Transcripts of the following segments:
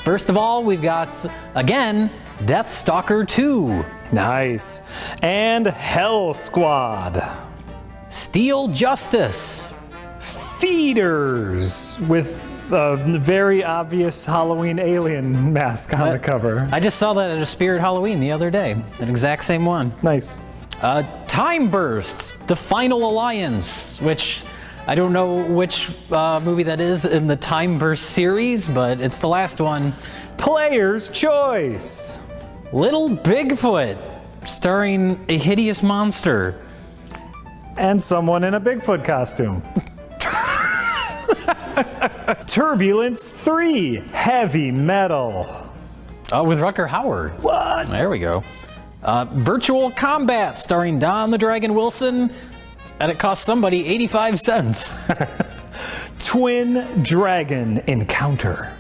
First of all, we've got, again, Death Stalker 2. Nice. And Hell Squad. Steel Justice. Feeders with a very obvious Halloween alien mask on the cover. I just saw that at a Spirit Halloween the other day. An exact same one. Nice. Time Bursts, The Final Alliance, which I don't know which movie that is in the Time Burst series, but it's the last one. Player's Choice. Little Bigfoot, starring a hideous monster. And someone in a Bigfoot costume. Turbulence 3, Heavy Metal. With Rutger Hauer. What? There we go. Virtual Combat, starring Don the Dragon Wilson, and it cost somebody 85 cents. Twin Dragon Encounter.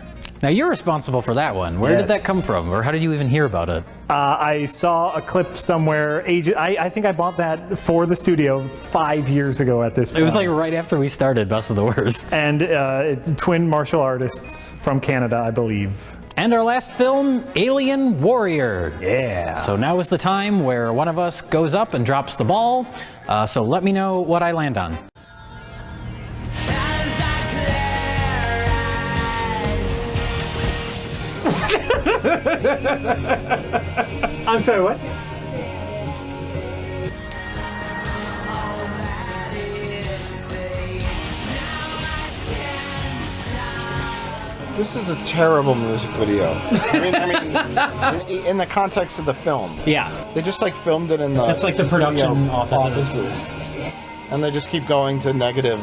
Now you're responsible for that one. Where did that come from, or how did you even hear about it? I saw a clip somewhere. I think I bought that for the studio 5 years ago at this point. It was like right after we started Best of the Worst. And it's twin martial artists from Canada, I believe. And our last film, Alien Warrior. Yeah. So now is the time where one of us goes up and drops the ball. So let me know what I land on. I'm sorry, what? This is a terrible music video. I mean, in the context of the film. Yeah. They just like filmed it in the It's like the production offices. And they just keep going to negative.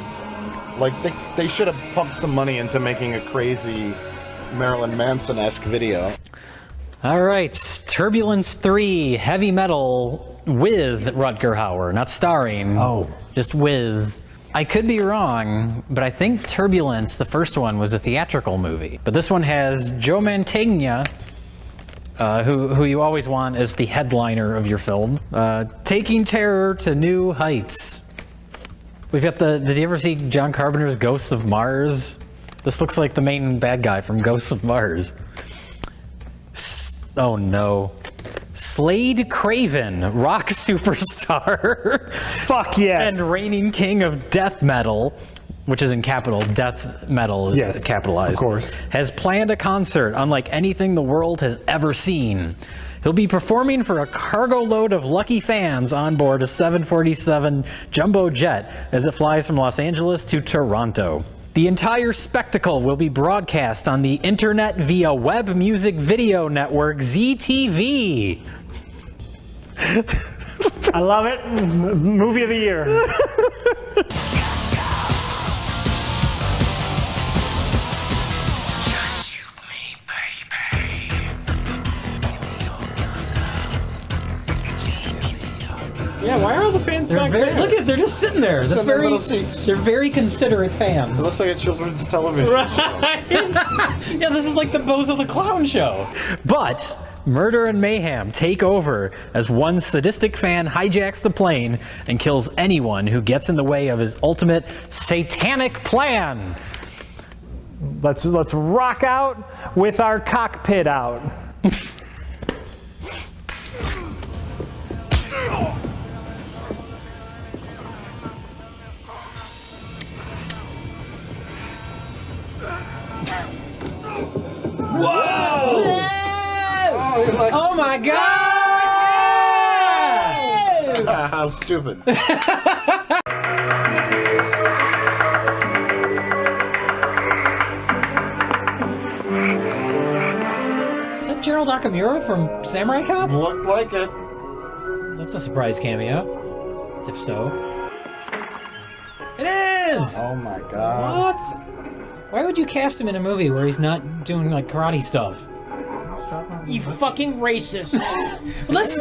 Like they should have pumped some money into making a crazy Marilyn Manson-esque video. All right, Turbulence 3, Heavy Metal with Rutger Hauer, not starring. Oh. Just with. I could be wrong, but I think Turbulence, the first one, was a theatrical movie. But this one has Joe Mantegna, who you always want as the headliner of your film, taking terror to new heights. We've got did you ever see John Carpenter's Ghosts of Mars? This looks like the main bad guy from Ghosts of Mars. Oh no. Slade Craven, rock superstar. Fuck yes. And reigning king of death metal, which is in capital, death metal is capitalized. Of course. Has planned a concert unlike anything the world has ever seen. He'll be performing for a cargo load of lucky fans on board a 747 jumbo jet as it flies from Los Angeles to Toronto. The entire spectacle will be broadcast on the internet via web music video network ZTV. I love it. Movie of the year. Yeah, why are all the fans back there? Look at, they're just sitting there. That's very, little seats. they're very considerate fans. It looks like a children's television Right. Yeah, this is like the Bozo the Clown show. But murder and mayhem take over as one sadistic fan hijacks the plane and kills anyone who gets in the way of his ultimate satanic plan. Let's rock out with our cockpit out. Whoa! Oh my God! How stupid. Is that Gerald Nakamura from Samurai Cop? Looked like it. That's a surprise cameo. If so. It is! Oh my God. What? Why would you cast him in a movie where he's not doing like karate stuff? You fucking racist. Let's.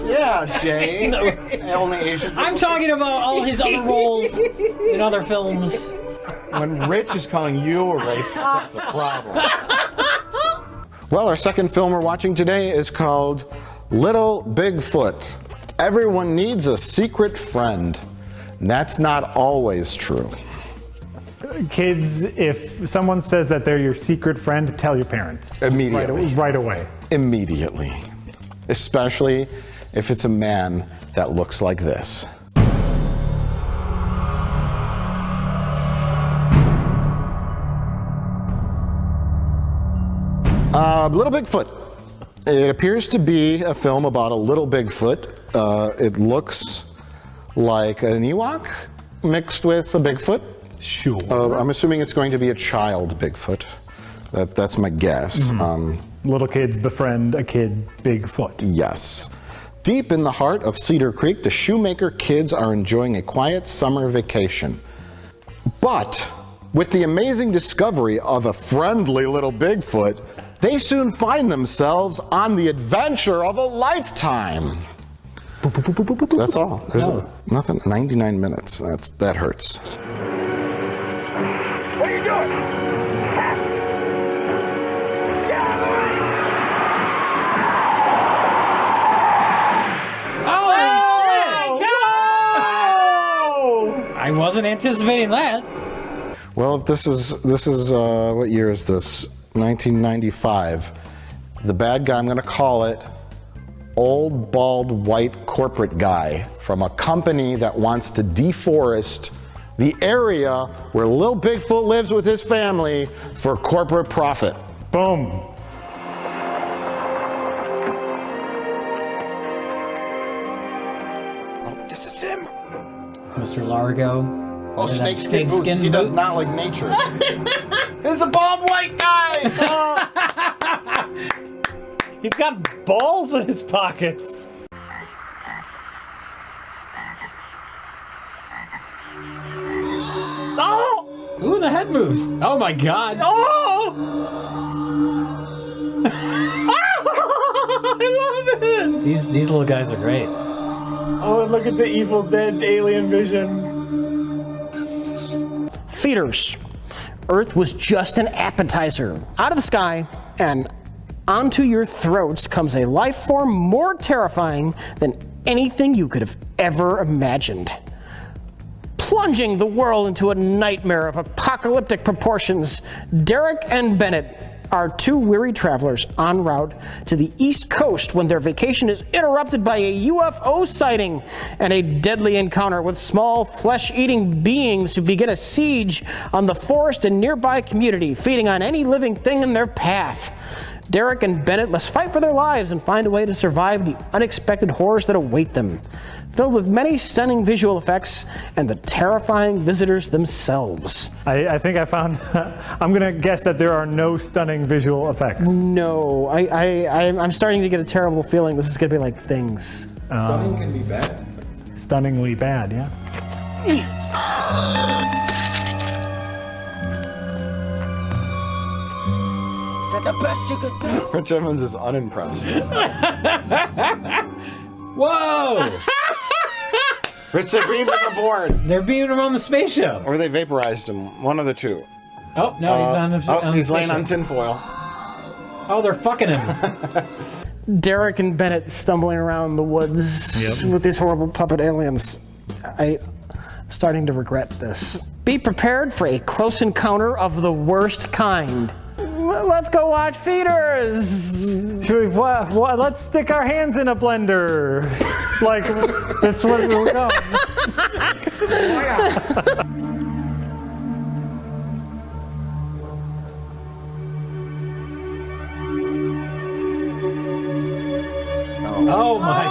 Yeah, Jay. Only Asian. I'm talking about all his other roles in other films. When Rich is calling you a racist, that's a problem. Well, our second film we're watching today is called Little Bigfoot. Everyone needs a secret friend. And that's not always true. Kids, if someone says that they're your secret friend, tell your parents. Immediately. Right away. Immediately. Especially if it's a man that looks like this. Little Bigfoot. It appears to be a film about a little Bigfoot. It looks like an Ewok mixed with a Bigfoot. Sure. I'm assuming it's going to be a child Bigfoot. That's my guess. Little kids befriend a kid Bigfoot. Yes. Deep in the heart of Cedar Creek, the Shoemaker kids are enjoying a quiet summer vacation. But with the amazing discovery of a friendly little Bigfoot, they soon find themselves on the adventure of a lifetime. That's all. There's nothing. 99 minutes. That hurts. What are you doing? I wasn't anticipating that. Well, if this is what year is this? 1995. The bad guy, I'm going to call it old, bald, white corporate guy from a company that wants to deforest the area where Lil Bigfoot lives with his family for corporate profit. Boom. Oh, this is him. Mr. Largo. Oh, snakeskin boots. He does not like nature. It's a bald white guy. He's got balls in his pockets. Oh! Ooh, the head moves. Oh my god. Oh! I love it! These little guys are great. Oh, and look at the Evil Dead alien vision. Feeders. Earth was just an appetizer. Out of the sky and onto your throats comes a life form more terrifying than anything you could have ever imagined. Plunging the world into a nightmare of apocalyptic proportions, Derek and Bennett are two weary travelers en route to the East Coast when their vacation is interrupted by a UFO sighting and a deadly encounter with small flesh-eating beings who begin a siege on the forest and nearby community, feeding on any living thing in their path. Derek and Bennett must fight for their lives and find a way to survive the unexpected horrors that await them, filled with many stunning visual effects and the terrifying visitors themselves. I think I found. I'm gonna guess that there are no stunning visual effects. No, I'm starting to get a terrible feeling this is gonna be like Things. Stunning can be bad. Stunningly bad, yeah. Is that the best you could do? Rich Evans is unimpressed. Whoa! Rich, they beamed him aboard. They're beaming him on the space shuttle. Or they vaporized him. One of the two. Oh, no, he's on the He's the laying space on shuttle. tinfoil. Oh, they're fucking him. Derek and Bennett stumbling around the woods with these horrible puppet aliens. I'm starting to regret this. Be prepared for a close encounter of the worst kind. Let's go watch Feeders. Let's stick our hands in a blender. Like, that's what we're going. Oh my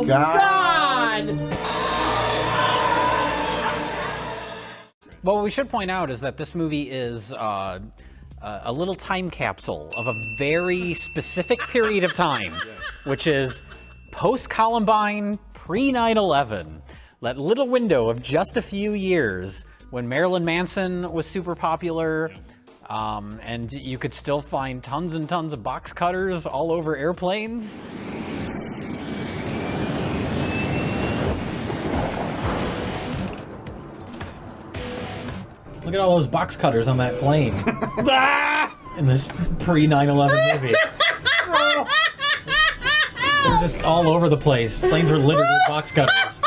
god. God. Well, what we should point out is that this movie is a little time capsule of a very specific period of time, which is post-Columbine, pre-9/11. That little window of just a few years when Marilyn Manson was super popular, and you could still find tons and tons of box cutters all over airplanes. Look at all those box cutters on that plane. In this pre-9/11 movie. They're just all over the place. Planes were littered with box cutters.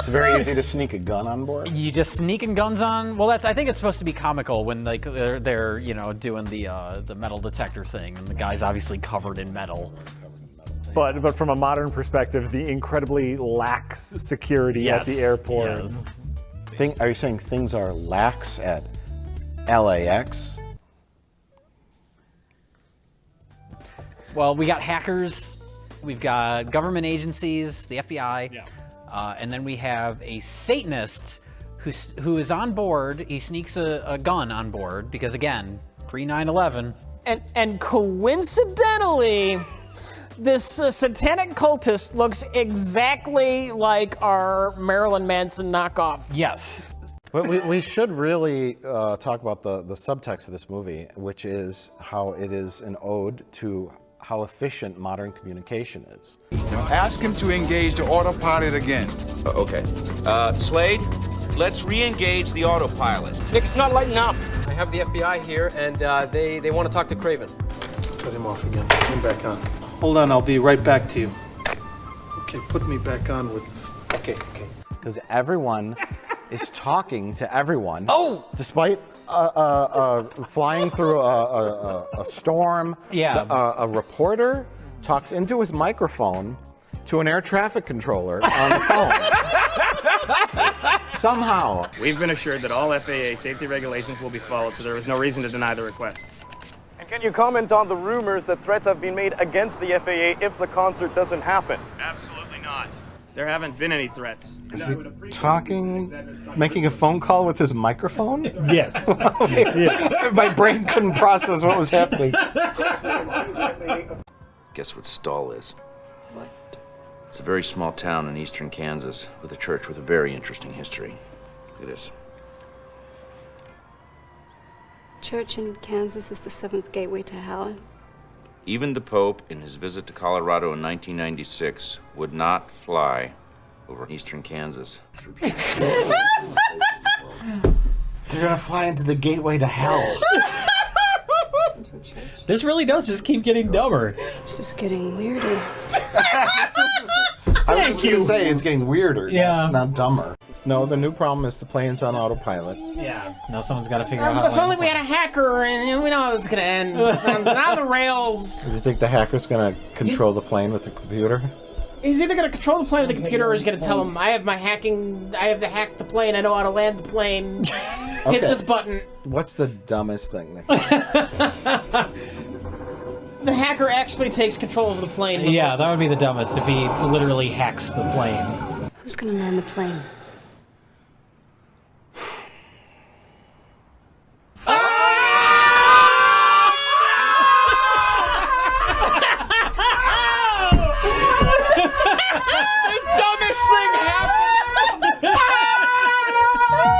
It's very easy to sneak a gun on board. You just sneaking guns on. Well, I think it's supposed to be comical when like they're doing the metal detector thing, and the guy's obviously covered in metal. But from a modern perspective, the incredibly lax security at the airport. Yes. Are you saying things are lax at LAX? Well, we got hackers, we've got government agencies, the FBI, and then we have a Satanist who is on board. He sneaks a gun on board because, again, pre 9/11. And coincidentally, this satanic cultist looks exactly like our Marilyn Manson knockoff. Yes. We should really talk about the subtext of this movie, which is how it is an ode to how efficient modern communication is. Now ask him to engage the autopilot again. Okay. Slade, let's re-engage the autopilot. Nick's not lighting up. I have the FBI here, and they want to talk to Craven. Put him off again. Put him back on. Hold on, I'll be right back to you. Okay, put me back on with... Okay. Because everyone is talking to everyone. Oh! Despite flying through a storm. Yeah. A reporter talks into his microphone to an air traffic controller on the phone. Somehow. We've been assured that all FAA safety regulations will be followed, so there is no reason to deny the request. And can you comment on the rumors that threats have been made against the FAA if the concert doesn't happen? Absolutely not. There haven't been any threats. Is he talking, making a phone call with his microphone? Yes. Yes. My brain couldn't process what was happening. Guess what Stall is? What? It's a very small town in eastern Kansas with a church with a very interesting history. It is. Church in Kansas is the seventh gateway to hell. Even the Pope, in his visit to Colorado in 1996, would not fly over eastern Kansas. They're gonna fly into the gateway to hell. This really does just keep getting dumber. This is getting weirder. I was just gonna say it's getting weirder, Yeah. not dumber. No, the new problem is the plane's on autopilot. Yeah. Now someone's got to figure out how If only we had a hacker, and we know how this is gonna end. It's on the rails. Do you think the hacker's gonna control the plane with the computer? He's either gonna control the plane with the computer, or he's gonna tell him, I have to hack the plane, I know how to land the plane. Hit this button. What's the dumbest thing? The hacker actually takes control of the plane. Yeah, that would be the dumbest if he literally hacks the plane. Who's gonna man the plane?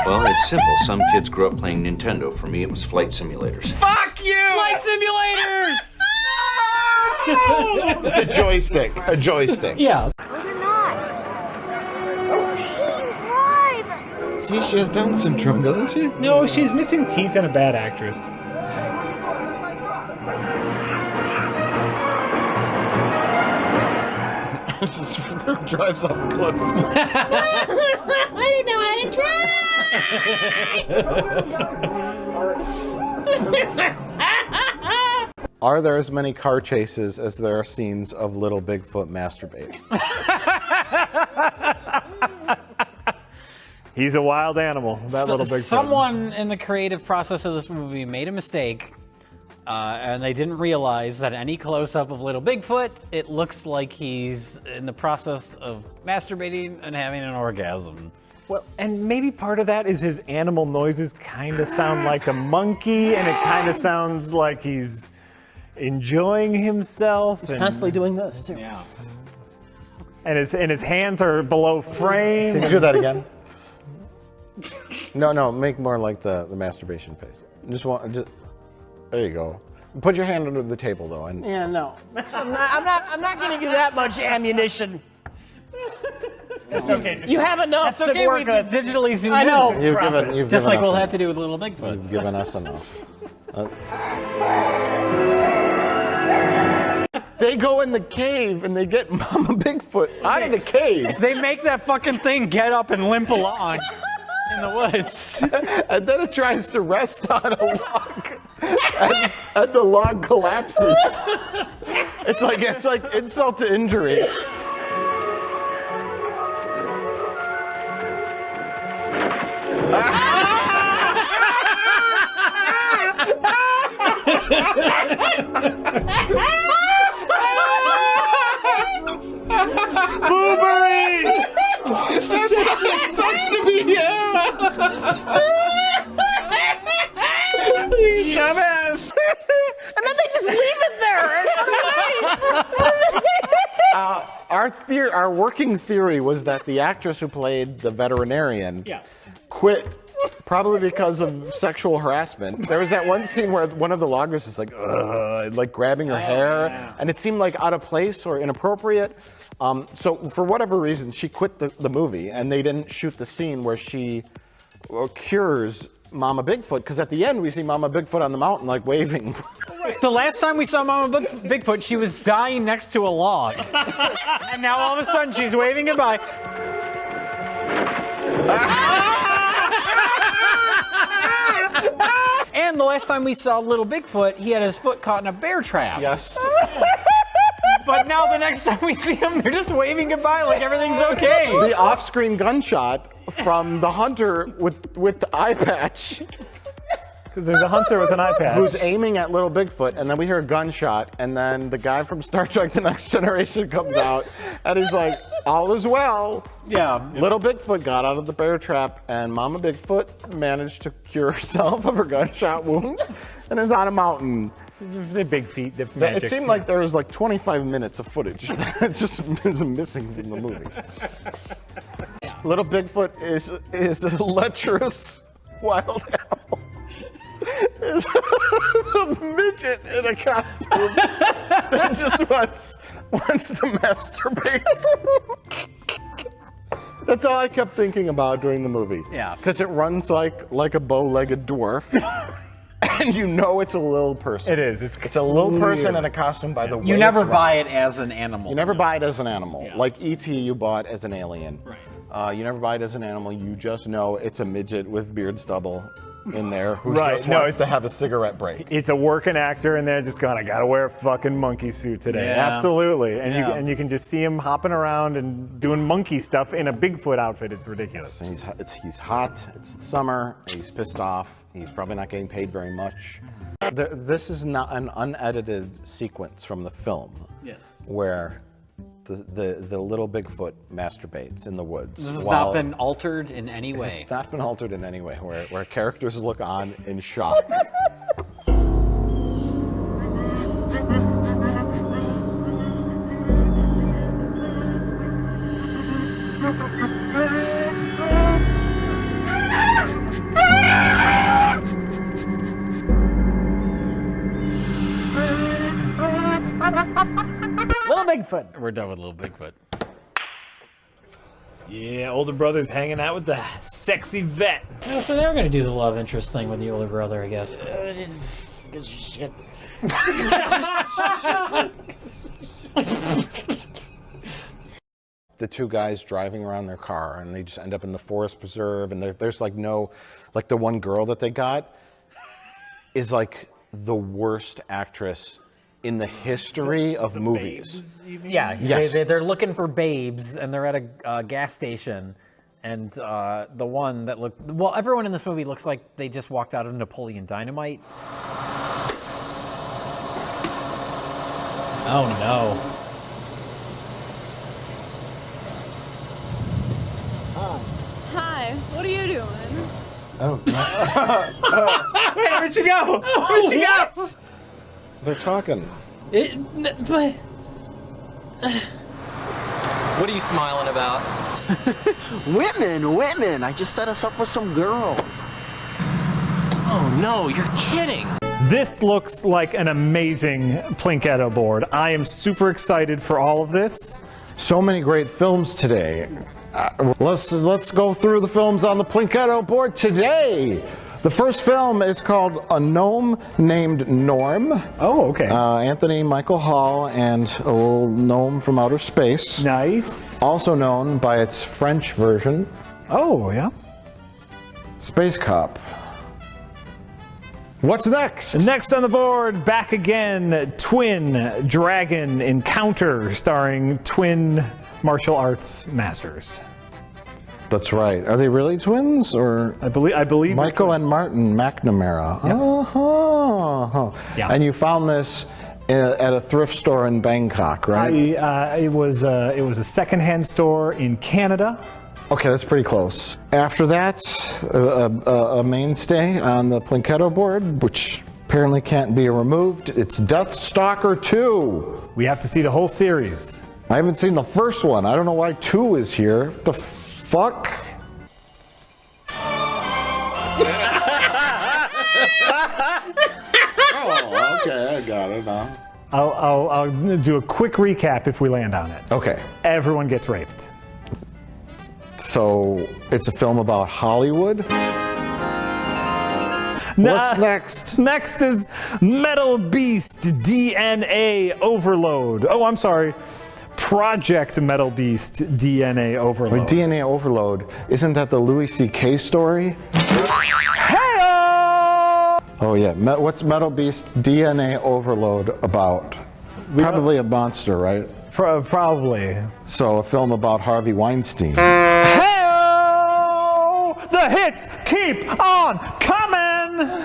Well, it's simple. Some kids grew up playing Nintendo. For me, it was flight simulators. Fuck you! Flight simulators! A joystick. A joystick. Yeah. See, she has Down syndrome, doesn't she? No, she's missing teeth and a bad actress. This drives off a cliff. I didn't know how to drive! Are there as many car chases as there are scenes of little Bigfoot masturbating? He's a wild animal, that little Bigfoot. Someone in the creative process of this movie made a mistake, and they didn't realize that any close-up of little Bigfoot, it looks like he's in the process of masturbating and having an orgasm. Well, and maybe part of that is his animal noises kind of sound like a monkey, and it kind of sounds like he's enjoying himself. He's constantly doing this, too. Yeah. And his hands are below frame. Can you do that again? No, make more like the masturbation face. There you go. Put your hand under the table though, and Yeah, no. I'm not giving you that much ammunition. It's okay. You have enough to work with. Digitally zoom I know. you've Just given like we'll us have to do with little Bigfoot. You've given us enough. They go in the cave and they get Mama Bigfoot out of the cave. They make that fucking thing get up and limp along in the woods. And then it tries to rest on a log. And the log collapses. It's like insult to injury. Boobery! That sucks to be you! You dumbass! And then they just leave it there and run away. Our working theory was that the actress who played the veterinarian quit probably because of sexual harassment. There was that one scene where one of the loggers is like grabbing her hair, and it seemed like out of place or inappropriate. So for whatever reason, she quit the movie, and they didn't shoot the scene where she cures Mama Bigfoot, because at the end we see Mama Bigfoot on the mountain like waving. The last time we saw Mama Bigfoot, she was dying next to a log. And now all of a sudden she's waving goodbye. And the last time we saw little Bigfoot, he had his foot caught in a bear trap. Yes. But now the next time we see him, they're just waving goodbye like everything's okay. The off-screen gunshot from the hunter with the eye patch. Because there's a hunter with an eye patch. Who's aiming at little Bigfoot, and then we hear a gunshot, and then the guy from Star Trek The Next Generation comes out, and he's like, all is well. Yeah. Little Bigfoot got out of the bear trap, and Mama Bigfoot managed to cure herself of her gunshot wound and is on a mountain. The big feet, the magic. It seemed like there was like 25 minutes of footage that just is missing from the movie. Little Bigfoot is a lecherous wild animal. Is a midget in a costume that just wants to masturbate. That's all I kept thinking about during the movie. Yeah. Because it runs like a bow-legged dwarf. And you know it's a little person. It is. It's a little person in a costume by the way. You never buy it as an animal. You never buy it as an animal. Yeah. Like E.T. you bought as an alien. Right. You never buy it as an animal. You just know it's a midget with beard stubble in there who just wants to have a cigarette break. It's a working actor in there just going, I gotta wear a fucking monkey suit today. Yeah. Absolutely. And you can just see him hopping around and doing monkey stuff in a Bigfoot outfit. It's ridiculous. He's hot. It's summer. He's pissed off. He's probably not getting paid very much. This is not an unedited sequence from the film. Yes. Where the little Bigfoot masturbates in the woods. This has not been altered in any way. It's not been altered in any way, where characters look on in shock. Little Bigfoot. We're done with little Bigfoot. Yeah, older brother's hanging out with the sexy vet. Oh, so they're going to do the love interest thing with the older brother, I guess. Shit. The two guys driving around their car, and they just end up in the forest preserve, and there's like no, like the one girl that they got is like the worst actress in the history of movies. Yeah, yes. They're looking for babes, and they're at a gas station, and the one that looked... Well, everyone in this movie looks like they just walked out of Napoleon Dynamite. Oh, no. Hi, what are you doing? Oh, Where'd you go? Where'd you go? they're talking. But... What are you smiling about? Women! I just set us up with some girls. Oh no, you're kidding. This looks like an amazing Plinketto board. I am super excited for all of this. So many great films today. Let's go through the films on the Plinketto board today. The first film is called A Gnome Named Norm. Oh, okay. Anthony Michael Hall and a little gnome from outer space. Nice. Also known by its French version, Oh, yeah. Space Cop. What's next? Next on the board, back again, Twin Dragon Encounter, starring twin martial arts masters. That's right. Are they really twins, or I believe Michael and Martin McNamara? Yep. Uh-huh. Yeah. And you found this at a thrift store in Bangkok, right? It was a secondhand store in Canada. Okay, that's pretty close. After that, a mainstay on the Plinketto board, which apparently can't be removed. It's Deathstalker 2. We have to see the whole series. I haven't seen the first one. I don't know why 2 is here. The fuck? Oh, okay, I got it now. I'll do a quick recap if we land on it. Okay. Everyone gets raped. So it's a film about Hollywood? What's next? Next is Metal Beast DNA Overload. Oh, I'm sorry. Project Metal Beast DNA Overload. Wait, DNA Overload, isn't that the Louis C.K. story? Hey-o! Oh yeah, what's Metal Beast DNA Overload about? Probably a monster, right? Probably. So a film about Harvey Weinstein. Hey-o! The hits keep on coming!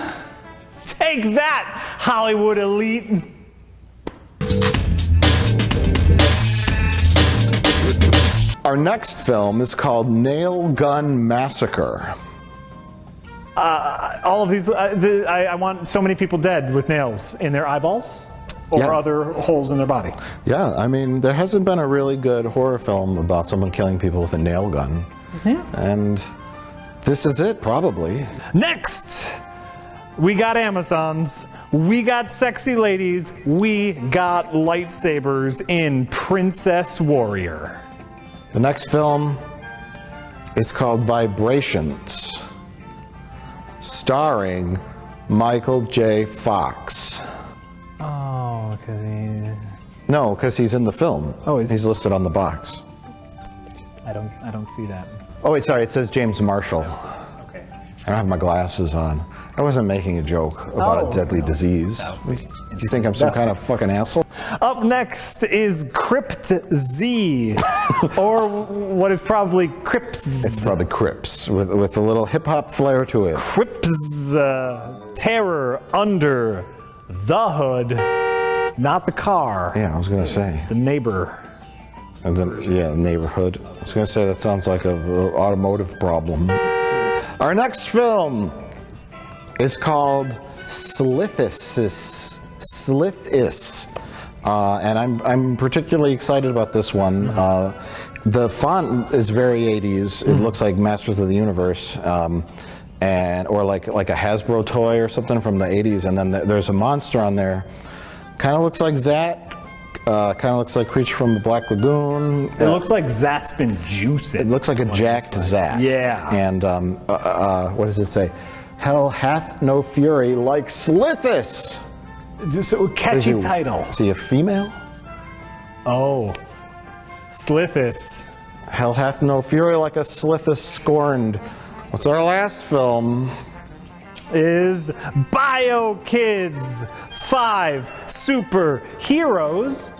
Take that, Hollywood elite. Our next film is called Nail Gun Massacre. All of these, I want so many people dead with nails in their eyeballs or other holes in their body. Yeah, I mean, there hasn't been a really good horror film about someone killing people with a nail gun. Mm-hmm. And this is it, probably. Next, we got Amazons, we got sexy ladies, we got lightsabers in Princess Warrior. The next film is called Vibrations, starring Michael J. Fox. Oh, because he... No, because he's in the film. Oh, he's listed on the box. I don't see that. Oh wait, sorry, it says James Marshall. Okay. I don't have my glasses on. I wasn't making a joke about a deadly disease. Do you think I'm some kind of fucking asshole? Up next is Crypt Z, or what is probably Crips. It's probably Crips, with a little hip-hop flair to it. Crips, terror under the hood, not the car. Yeah, I was gonna say. The neighbor. And then, yeah, neighborhood. I was gonna say that sounds like an automotive problem. Our next film is called Slithis. And I'm particularly excited about this one. The font is very 80s. It looks like Masters of the Universe, or like a Hasbro toy or something from the 80s. And then there's a monster on there. Kind of looks like Zat. Kind of looks like Creature from the Black Lagoon. It looks like Zat's been juicing. It looks like a jacked Zat. Yeah. And what does it say? Hell hath no fury like Slithis. Just a catchy title. Is he a female? Oh, Slithis. Hell hath no fury like a Slithis scorned. What's our last film? Is Bio Kids 5 Superheroes.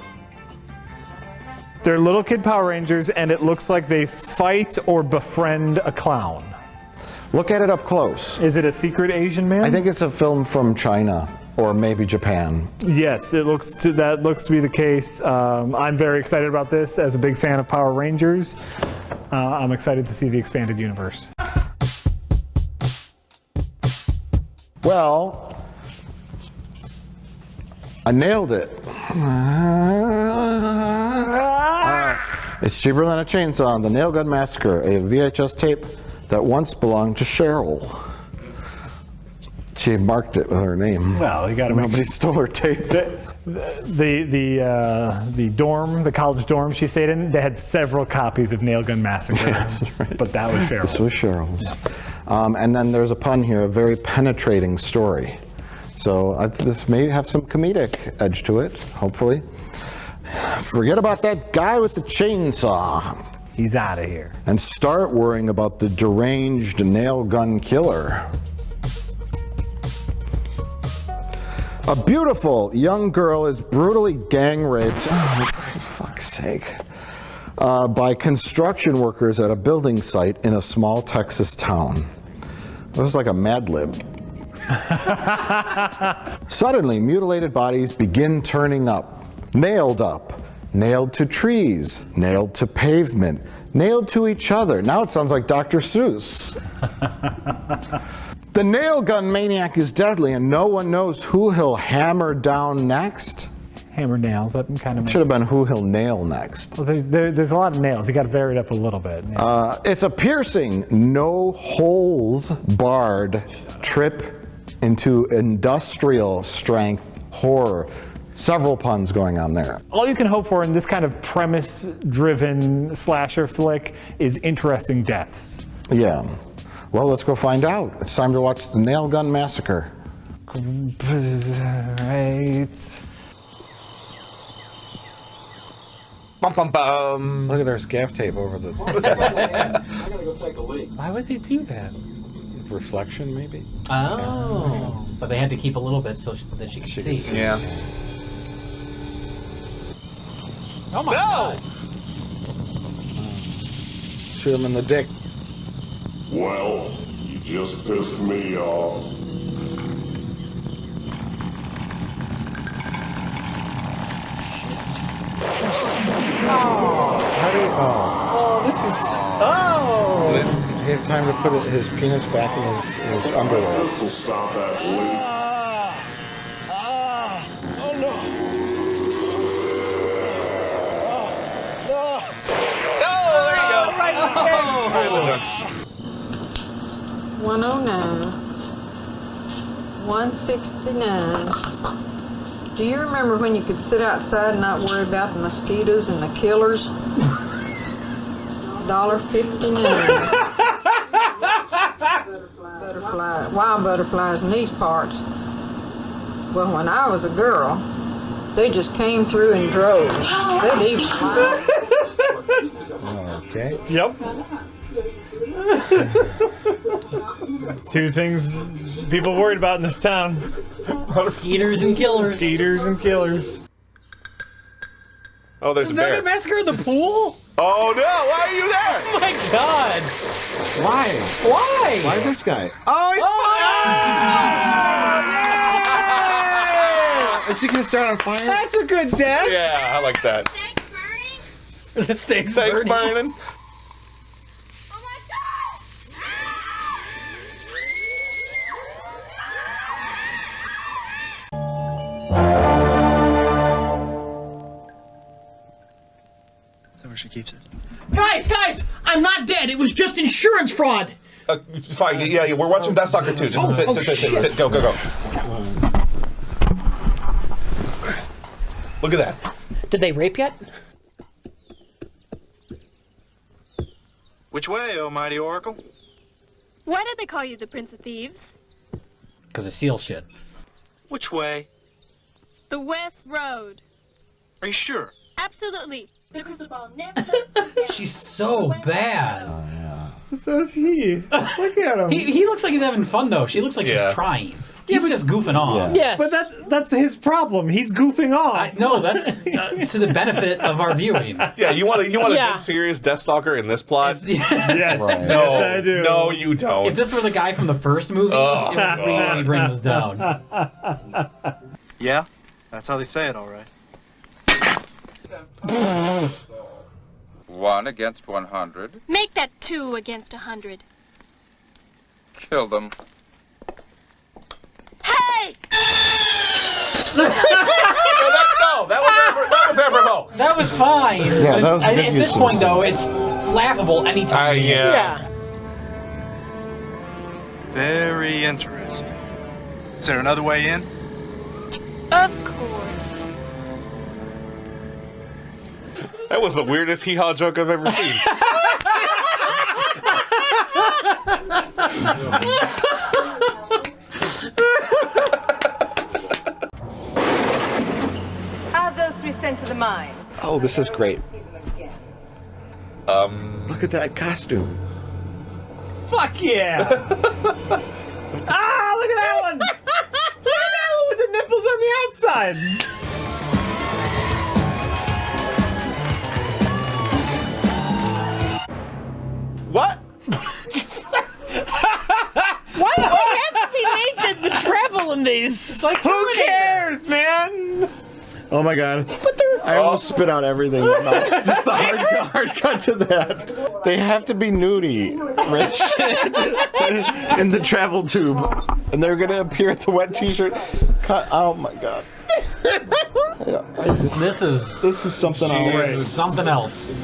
They're little kid Power Rangers, and it looks like they fight or befriend a clown. Look at it up close. Is it a secret Asian man? I think it's a film from China or maybe Japan. Yes, that looks to be the case. I'm very excited about this as a big fan of Power Rangers. I'm excited to see the expanded universe. Well, I nailed it. It's cheaper than a chainsaw. The Nail Gun Massacre, a VHS tape that once belonged to Cheryl. She marked it with her name. Well, you got to make nobody stole her tape. The dorm, the college dorm she stayed in, they had several copies of Nail Gun Massacre. Yes, right. But that was Cheryl's. This was Cheryl's. Yeah. And then there's a pun here, a very penetrating story. So this may have some comedic edge to it, hopefully. Forget about that guy with the chainsaw. He's out of here. And start worrying about the deranged nail gun killer. A beautiful young girl is brutally gang raped, oh, for fuck's sake, by construction workers at a building site in a small Texas town. It was like a Mad Lib. Suddenly, mutilated bodies begin turning up, nailed to trees, nailed to pavement, nailed to each other. Now it sounds like Dr. Seuss. The nail gun maniac is deadly, and no one knows who he'll hammer down next. Hammer nails, that kind of should have been who he'll nail next. Well, there's a lot of nails. You got to vary it up a little bit. Yeah. It's a piercing, no holes barred trip into industrial strength horror. Several puns going on there. All you can hope for in this kind of premise-driven slasher flick is interesting deaths. Yeah. Well, let's go find out. It's time to watch the Nail Gun Massacre. Right. Bum, bum, bum. Look at there's gaff tape over the... I gotta go take a leak. Why would they do that? Reflection, maybe? Oh. But they had to keep a little bit so that she could see. Yeah. Oh my God. Shoot him in the dick. Well, you just pissed me off. How do you... Oh, this is... Oh! He had time to put his penis back in his underwear. This will stop that leak. Oh no! Oh, there you go! Right in the ducks. 109. 169. Do you remember when you could sit outside and not worry about the mosquitoes and the killers? $1.59. Wild butterflies in these parts. Well, when I was a girl, they just came through in droves. They'd even fly. Okay. Yep. Two things people worried about in this town. Skeeters and killers. Skeeters and killers. Oh, there's Is a that bear. a massacre in the pool? Oh no! Why are you there? Oh my God! Why? Why? Why this guy? Oh, he's fire! Is he gonna start on fire? That's a good death. Yeah, I like that. The steak's Thanks, burning. burning. Where she keeps it. Guys! I'm not dead. It was just insurance fraud. Fine. Yeah, we're watching Death Stalker 2. Just sit. Go. Look at that. Did they rape yet? Which way, oh mighty oracle? Why did they call you the Prince of Thieves? Because of seal shit. Which way? The West Road. Are you sure? Absolutely. The crystal ball never. She's so bad. So is he. Look at him. He looks like he's having fun though. She looks like she's trying. He's just goofing off. Yes. But that's his problem. He's goofing off. No, that's to the benefit of our viewing. Yeah, you want a good serious Death Stalker in this plot? Yes. Right. No, Yes, I do. No, you don't. If this were the guy from the first movie, it would really bring us down. Yeah, that's how they say it, all right. 1 against 100. Make that 2 against 100. Kill them. Hey! That was apropos. That was fine. Yeah, that was a good at use this of point, the though, it's laughable anytime. Yeah. Very interesting. Is there another way in? Of course. That was the weirdest hee-haw joke I've ever seen. Have those 3 sent to the mines. Oh, this is great. Look at that costume. Fuck yeah! Ah, look at that one! Look at that one with the nipples on the outside! What? Why do we have to be naked to travel in these? It's like Who cares, man? Oh my god. I almost spit out everything. Just the hard cut to that. They have to be nudie, Rich. In the travel tube. And they're gonna appear at the wet t-shirt. Oh my god. This is something else. Something else.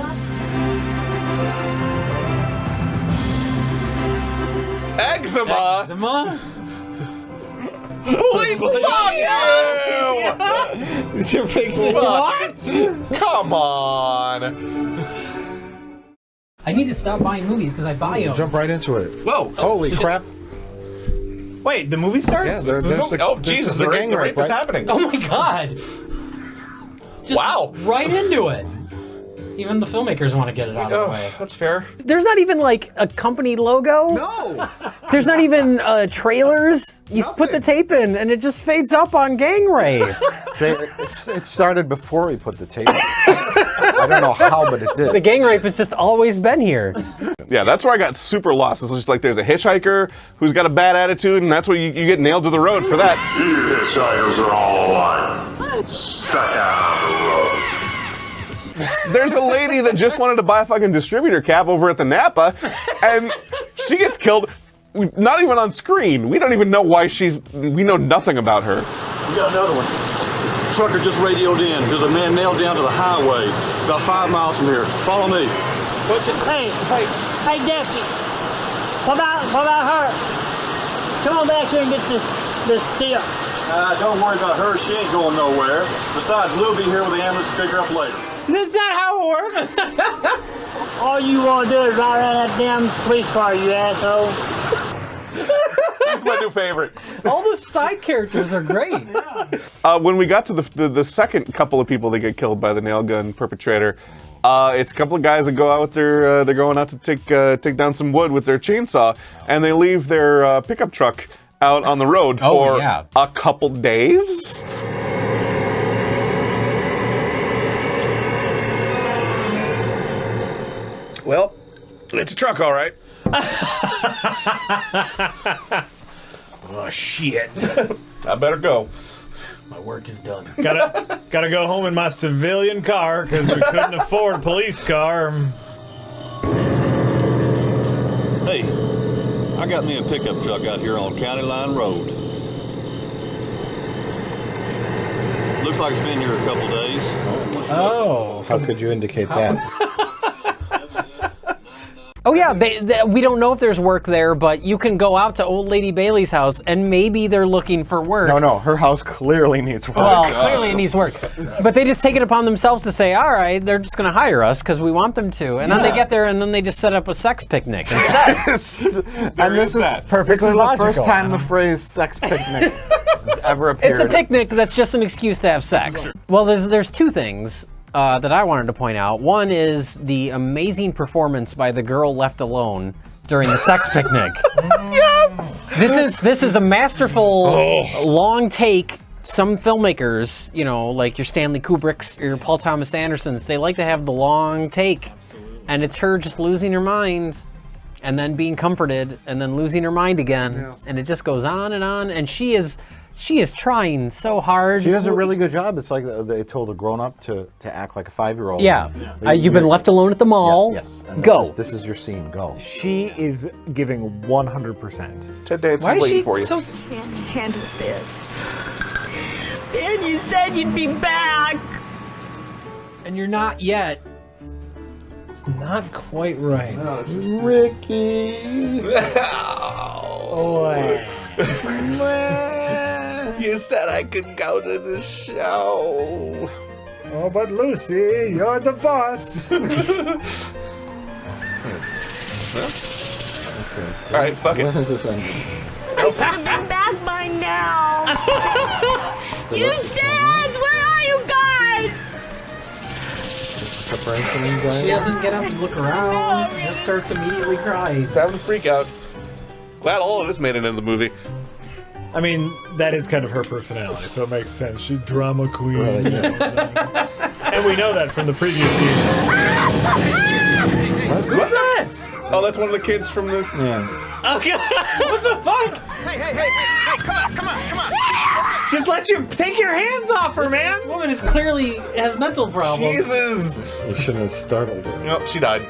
Eczema? Eczema? Holy fuck you! It's your big What? Come on. I need to stop buying movies because I buy them. Jump right into it. Whoa. Holy crap. Wait, the movie starts? Yeah, there's Oh, Jesus, the gang rape is right? happening. Oh my god! Just Wow. right into it. Even the filmmakers want to get it out of the way. That's fair. There's not even like a company logo. No. There's not even trailers. You put the tape in and it just fades up on gang rape. It started before we put the tape. I don't know how, but it did. The gang rape has just always been here. Yeah, that's where I got super lost. It's just like there's a hitchhiker who's got a bad attitude, and that's where you get nailed to the road for that. You hitchhikers are all alike. Stuck out on the road. There's a lady that just wanted to buy a fucking distributor cap over at the Napa, and she gets killed, not even on screen. We don't even know why we know nothing about her. We got another one. Trucker just radioed in. There's a man nailed down to the highway, about 5 miles from here. Follow me. Hey, Deputy. What about her? Come on back here and get this tip. Don't worry about her. She ain't going nowhere. Besides, Lou'll be here with the ambulance to pick her up later. That's not how it works. All you want to do is ride around that damn police car, you asshole. That's my new favorite. All the side characters are great. When we got to the second couple of people that get killed by the nail gun perpetrator, it's a couple of guys that go out with they're going out to take down some wood with their chainsaw, and they leave their pickup truck out on the road for a couple days. Well, it's a truck, all right. Oh shit! I better go. My work is done. Gotta go home in my civilian car because we couldn't afford a police car. Hey, I got me a pickup truck out here on County Line Road. Looks like it's been here a couple days. Oh. How could you indicate that? Oh yeah, we don't know if there's work there, but you can go out to Old Lady Bailey's house and maybe they're looking for work. No, her house clearly needs work. Well, clearly it needs work. But they just take it upon themselves to say, all right, they're just going to hire us because we want them to. And then they get there and then they just set up a sex picnic instead. And this is perfectly the logical. first time the phrase sex picnic has ever appeared. It's a picnic that's just an excuse to have sex. Well, there's two things that I wanted to point out. One is the amazing performance by the girl left alone during the sex picnic. Yes! This is a masterful long take. Some filmmakers, like your Stanley Kubricks or your Paul Thomas Andersons, they like to have the long take. And it's her just losing her mind and then being comforted and then losing her mind again. Yeah. And it just goes on, and she is trying so hard. She does a really good job. It's like they told a grown-up to act like a 5-year-old. Yeah. You've been left alone at the mall. Yeah, yes. And go. This is your scene. Go. She is giving 100%. Ted Danson's waiting for you. Can't handle this. And you said you'd be back. And you're not yet. It's not quite right. No, Ricky. Boy. You said I could go to the show. Oh, but Lucy, you're the boss. Well, All right, fuck it. When is this ending? I should have been back by now. You said, where are you guys? Separation anxiety? She doesn't get up and look around. She just starts immediately crying. She's having a freak out. Glad all of this made it into the movie. I mean, that is kind of her personality, so it makes sense. She's drama queen. Right, you know what I'm saying? And we know that from the previous scene. What's this? Oh, that's one of the kids from the... Yeah. Okay. What the fuck? Hey, come on. Just let you take your hands off her, man. This woman is clearly has mental problems. Jesus! You shouldn't have startled her. Nope, she died.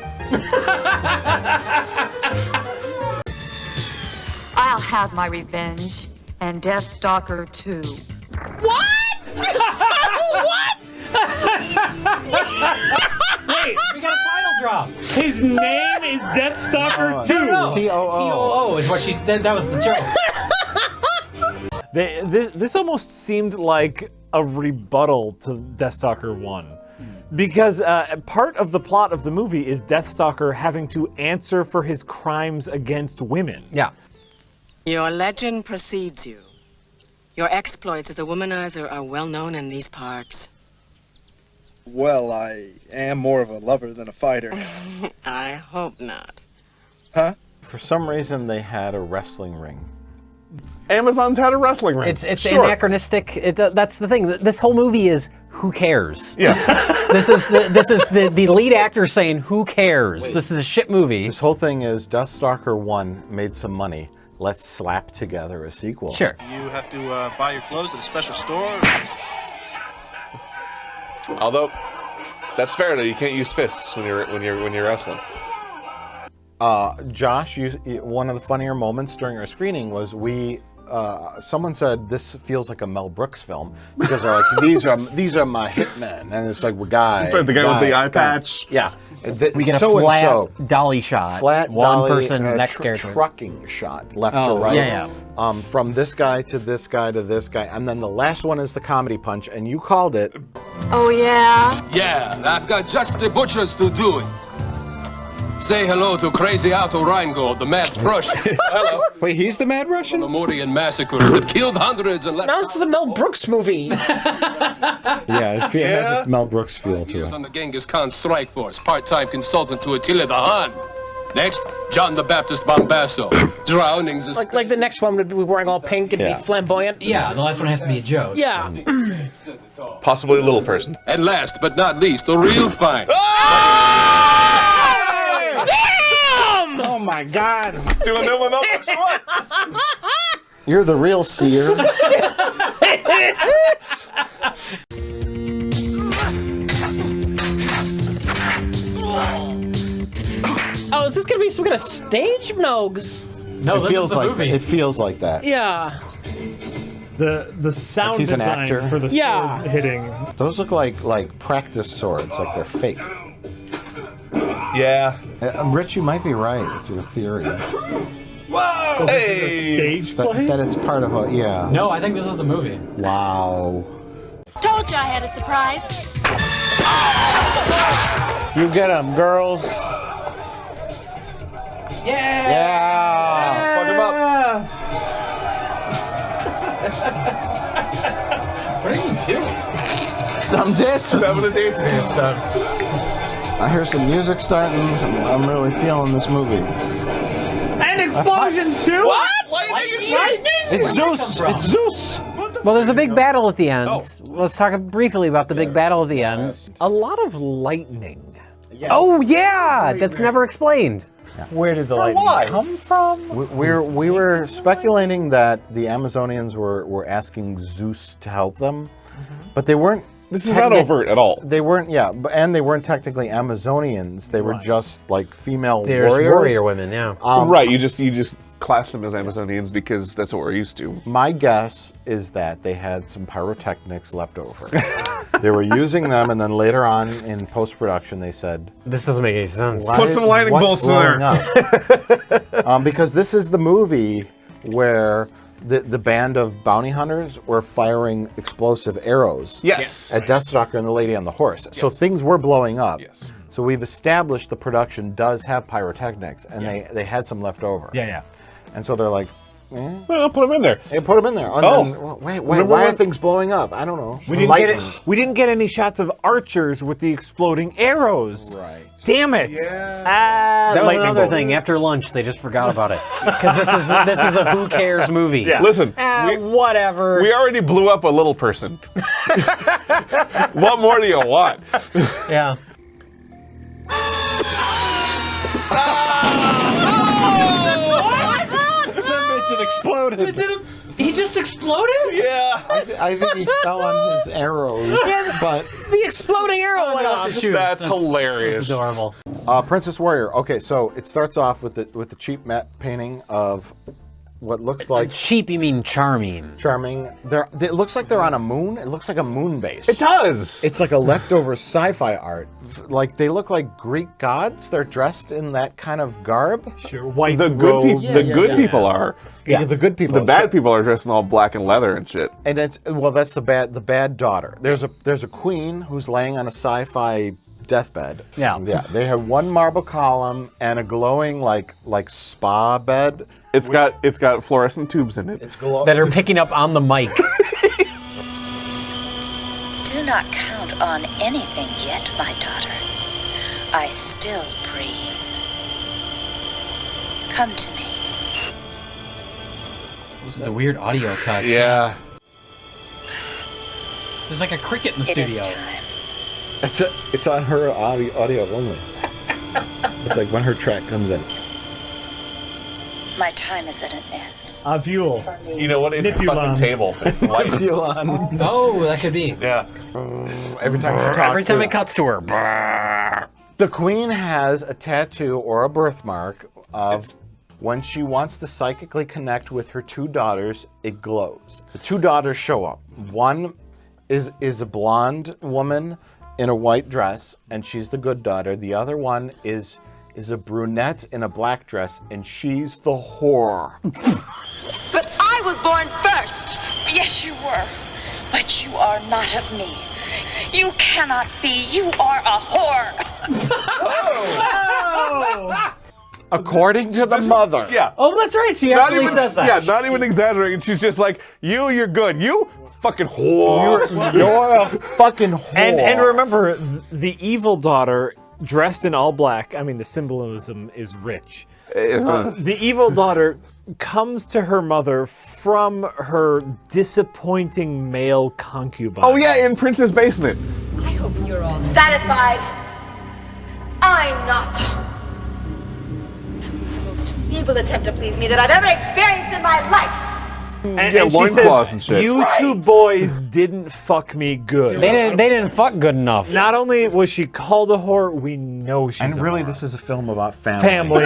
I'll have my revenge, and Deathstalker too. What? What? Wait, we got a title drop. His name is Deathstalker 2. No. T-O-O. T-O-O is what she... That was the joke. This almost seemed like a rebuttal to Deathstalker 1. Because part of the plot of the movie is Deathstalker having to answer for his crimes against women. Yeah. Your legend precedes you. Your exploits as a womanizer are well known in these parts. Well, I am more of a lover than a fighter. I hope not. Huh? For some reason, they had a wrestling ring. Amazon's had a wrestling ring. It's sure. anachronistic. That's the thing. This whole movie is who cares? Yeah. This is the lead actor saying who cares? This is a shit movie. This whole thing is Deathstalker 1 made some money. Let's slap together a sequel. Sure. You have to buy your clothes at a special store. Although, that's fair though. You can't use fists when you're wrestling. Josh, one of the funnier moments during our screening was someone said this feels like a Mel Brooks film because they're like these are my hitmen, and it's like guy. That's right, the guy with the eye patch. Yeah, We get a flat dolly shot. Flat one dolly, person next character. Trucking shot, left to right. Yeah. From this guy to this guy to this guy, and then the last one is the comedy punch, and you called it. Oh, yeah? Yeah, I've got just the butchers to do it. Say hello to Crazy Otto Reingold, the Mad Russian. Hello. Wait, he's the Mad Russian? The Lemurian massacres that killed hundreds and left... Now this is a Mel Brooks movie. Yeah, it has a Mel Brooks feel to it. On the Genghis Khan strike force, part-time consultant to Attila the Hun. Next, John the Baptist Bombasso. Drownings is... Like the next one would be wearing all pink and be flamboyant. Yeah, the last one has to be a joke. Yeah. Possibly a little person. And last but not least, the real find. Damn! Oh my God! Do I know my Mel Brooks what? You're the real seer. Oh, is this gonna be some kind of stage? No, No, it feels like it feels like that. yeah. The sound Like he's an design actor? for the Yeah. sword hitting. Those look like practice swords, like they're fake. Yeah. Rich, you might be right with your theory. Whoa! Hey! Stage play? That it's part of a No, I think this is the movie. Wow. Told you I had a surprise. You get them, girls. Yeah. Fuck him up. What are you doing? Some dancing. Having a dance time. I hear some music starting. I'm really feeling this movie. And explosions too. What? Lightning? It's Zeus. It's Zeus. Well, there's a big battle at the end. Let's talk briefly about the big battle at the end. A lot of lightning. Oh yeah, that's never explained. Where did the lightning come from? We were speculating that the Amazonians were asking Zeus to help them, but they weren't. This is not overt at all. They weren't, and they weren't technically Amazonians. They were just like female There's warriors. warrior women, yeah. Right, you just class them as Amazonians because that's what we're used to. My guess is that they had some pyrotechnics left over. They were using them, and then later on in post-production, they said, "This doesn't make any sense." Put some lightning bolts in there. Because this is the movie where the band of bounty hunters were firing explosive arrows Yes. at Deathstalker and the lady on the horse. So things were blowing up. Yes. So we've established the production does have pyrotechnics, and they had some left over. Yeah. And so they're like, well, put them in there. Hey, put them in there. And then, wait, why are things blowing up? I don't know. We didn't get any shots of archers with the exploding arrows. Right. Damn it. Yeah. That was another thing. After lunch, they just forgot about it. Because this is a who cares movie. Yeah. Listen, whatever. We already blew up a little person. What more do you want? Yeah. It exploded. He just exploded? Yeah. I think he fell on his arrows. But the exploding arrow went off. That's hilarious. Adorable. Princess Warrior. Okay, so it starts off with the cheap matte painting of what looks like cheap. You mean charming? Charming. It looks like they're on a moon. It looks like a moon base. It does. It's like a leftover sci-fi art. Like they look like Greek gods. They're dressed in that kind of garb. Sure, white. The good people. The good people are. Yeah, the good people. The bad people are dressed in all black and leather and shit. And that's the bad daughter. There's a queen who's laying on a sci-fi deathbed. Yeah. They have one marble column and a glowing like spa bed. It's got fluorescent tubes in it. That are picking up on the mic. Do not count on anything yet, my daughter. I still breathe. Come to me. This is the weird audio cut. Yeah. There's like a cricket in the It studio. is time. It's on her audio only. It's like when her track comes in. My time is at an end. Avule. You know what? It's the fucking table. It's the lights. Oh, that could be. Yeah. Every time she talks. Every time it cuts to her. The queen has a tattoo or a birthmark of when she wants to psychically connect with her two daughters, it glows. The two daughters show up. One is a blonde woman in a white dress, and she's the good daughter. The other one is a brunette in a black dress, and she's the whore. But I was born first. Yes, you were. But you are not of me. You cannot be. You are a whore. According to the mother. Yeah. Oh, that's right. She actually says that. Yeah, not even exaggerating. She's just like, you're good. You fucking whore. You're a fucking whore. And remember, the evil daughter dressed in all black. I mean, the symbolism is rich. The evil daughter comes to her mother from her disappointing male concubine. Oh yeah, in Prince's basement. I hope you're all satisfied. I'm not. That was the most feeble attempt to please me that I've ever experienced in my life. And she loincloths says, and shit. you two boys didn't fuck me good. They didn't fuck good enough. Not only was she called a whore, we know she's And a really, whore. this is a film about family. Family.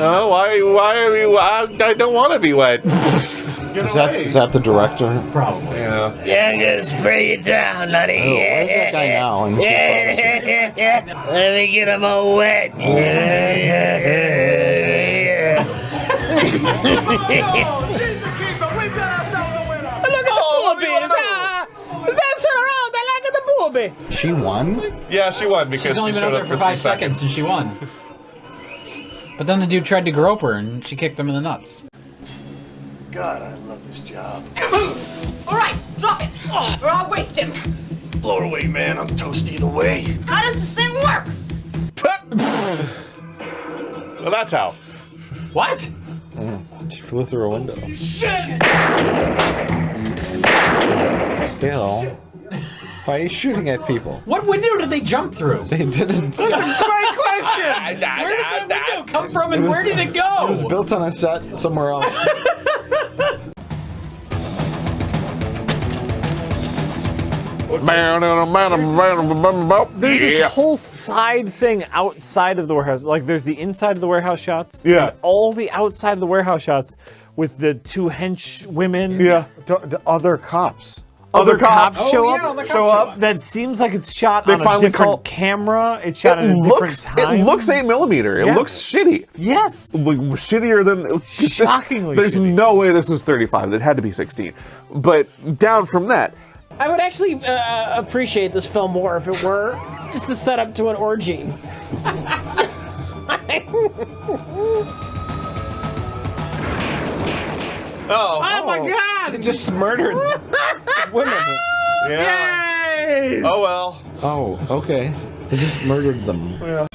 I don't want to be wet. Is that the director? Probably. Yeah. Yeah, I'm gonna spray it down, honey. Oh, where's that guy now? And Yeah. Let me get him all wet. Look at the boobies. Dancing around. I like the boobie. She won? Yeah, she won because She's only she been showed up up there for 5 seconds and she won. But then the dude tried to grope her and she kicked him in the nuts. God, I love this job. All right, drop it, or I'll waste him. Blow it away, man. I'm toast either way. How does this thing work? Well, that's how. What? She flew through a window. Shit! Bill, why are you shooting at people? What window did they jump through? They didn't. That's a great question. Where did that window come from and where did it go? It was built on a set somewhere else. There's this whole side thing outside of the warehouse. Like, there's the inside of the warehouse shots. Yeah. And all the outside of the warehouse shots with the two hench women. Yeah. The other cops. Other cops Oh, show yeah, up. other cops show up. That seems like it's shot They on a finally different call- camera. It's shot at a different time. It looks 8mm. It Yeah. looks shitty. Yes. Like, shittier than Shockingly There's shitty. no way this was 35. It had to be 16. But down from that, I would actually appreciate this film more if it were just the setup to an orgy. Oh my God! They just murdered women. Yeah. Yay! Oh well. Oh, okay. They just murdered them. Yeah.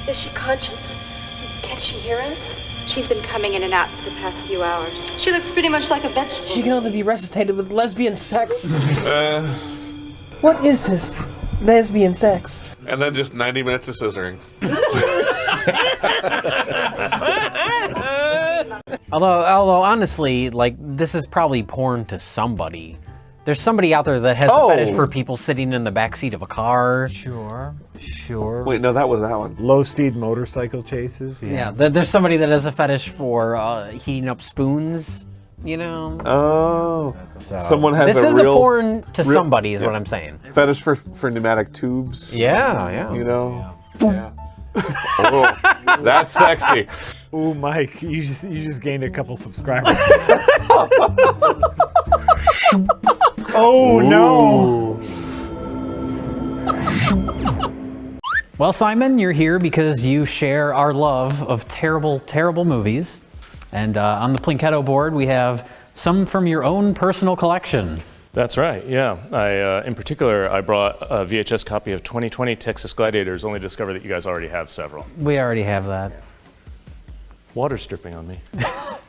Is she conscious? Can she hear us? She's been coming in and out for the past few hours. She looks pretty much like a vegetable. She can only be resuscitated with lesbian sex. What is this? Lesbian sex. And then just 90 minutes of scissoring. Although honestly, like, this is probably porn to somebody. There's somebody out there that has a fetish for people sitting in the backseat of a car. Sure. Wait, no, that was that one. Low-speed motorcycle chases. Yeah, there's somebody that has a fetish for heating up spoons, you know? Oh. So, Someone has this a is real, a porn to somebody is what I'm saying. Fetish for pneumatic tubes. Yeah. You know? Yeah. Oh, that's sexy. Ooh, Mike, you just gained a couple subscribers. Oh, no. Well, Simon, you're here because you share our love of terrible, terrible movies. And on the Plinketto board, we have some from your own personal collection. That's right, yeah. In particular, I brought a VHS copy of 2020 Texas Gladiators, only to discover that you guys already have several. We already have that. Water's dripping on me.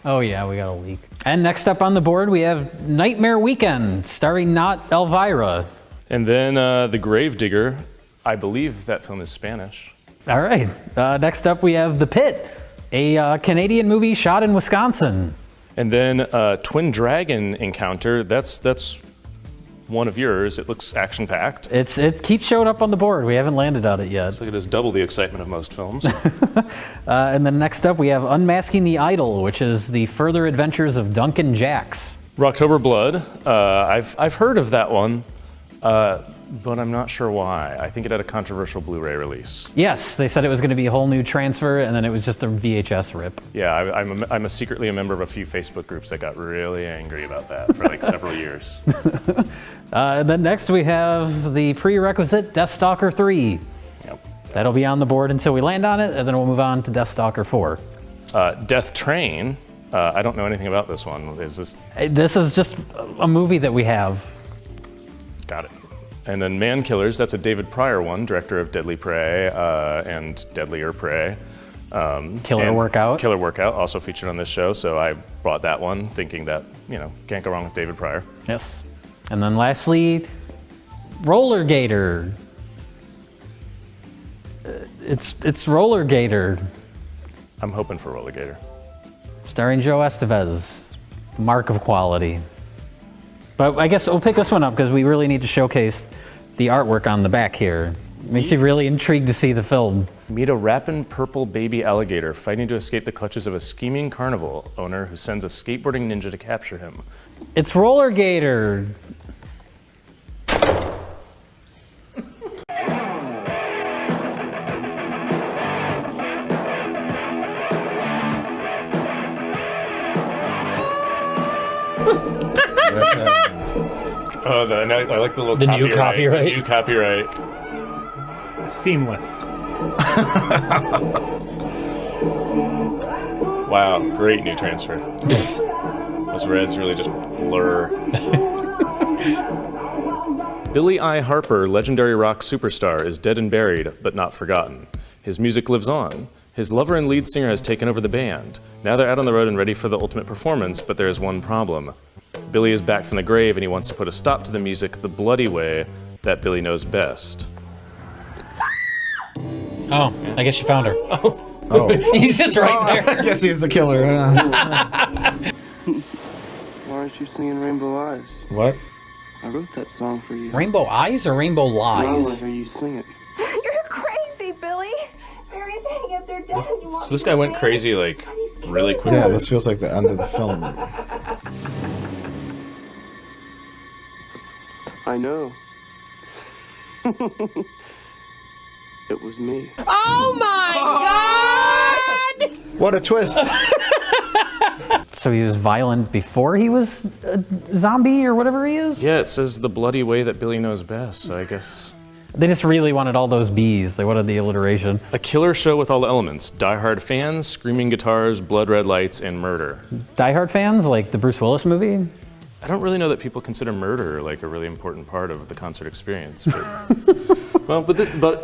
Oh yeah, we got a leak. And next up on the board, we have Nightmare Weekend, starring not Elvira. And then The Gravedigger. I believe that film is Spanish. All right. Next up, we have The Pit, a Canadian movie shot in Wisconsin. And then Twin Dragon Encounter. That's one of yours. It looks action-packed. It keeps showing up on the board. We haven't landed on it yet. Looks like it is double the excitement of most films. And then next up, we have Unmasking the Idol, which is the further adventures of Duncan Jacks. Rocktober Blood. I've heard of that one, but I'm not sure why. I think it had a controversial Blu-ray release. Yes, they said it was going to be a whole new transfer, and then it was just a VHS rip. Yeah, I'm secretly a member of a few Facebook groups that got really angry about that for like several years. And then next we have the prerequisite Deathstalker 3. Yep. That'll be on the board until we land on it, and then we'll move on to Deathstalker 4. Death Train. I don't know anything about this one. Is this? This is just a movie that we have. Got it. And then Man Killers. That's a David Pryor one, director of Deadly Prey and Deadlier Prey. Killer Workout. Killer Workout, also featured on this show. So I brought that one, thinking that can't go wrong with David Pryor. Yes. And then lastly, Roller Gator. It's Roller Gator. I'm hoping for Roller Gator. Starring Joe Estevez, mark of quality. But I guess we'll pick this one up because we really need to showcase the artwork on the back here. Makes you really intrigued to see the film. Meet a rapping purple baby alligator fighting to escape the clutches of a scheming carnival owner who sends a skateboarding ninja to capture him. It's Roller Gator. Oh, I like the little The new copyright. New copyright. Seamless. Wow, great new transfer. Those reds really just blur. Billy I. Harper, legendary rock superstar, is dead and buried, but not forgotten. His music lives on. His lover and lead singer has taken over the band. Now they're out on the road and ready for the ultimate performance, but there is one problem. Billy is back from the grave and he wants to put a stop to the music the bloody way that Billy knows best. Oh, I guess you found her. Oh. He's just right there. I guess he's the killer. Why aren't you singing Rainbow Eyes? What? I wrote that song for you. Rainbow Eyes or Rainbow Now I want to Lies? hear you sing it. You're crazy, Billy. Everything if they're dead. You want So this guy went crazy like really quickly. Yeah, this feels like the end of the film. I know. It was me. Oh my God! What a twist! So he was violent before he was a zombie or whatever he is? Yeah, it says the bloody way that Billy knows best, so I guess... They just really wanted all those B's. They wanted the alliteration. A killer show with all the elements. Die-hard fans, screaming guitars, blood red lights, and murder. Die-hard fans, like the Bruce Willis movie? I don't really know that people consider murder like a really important part of the concert experience. But, well,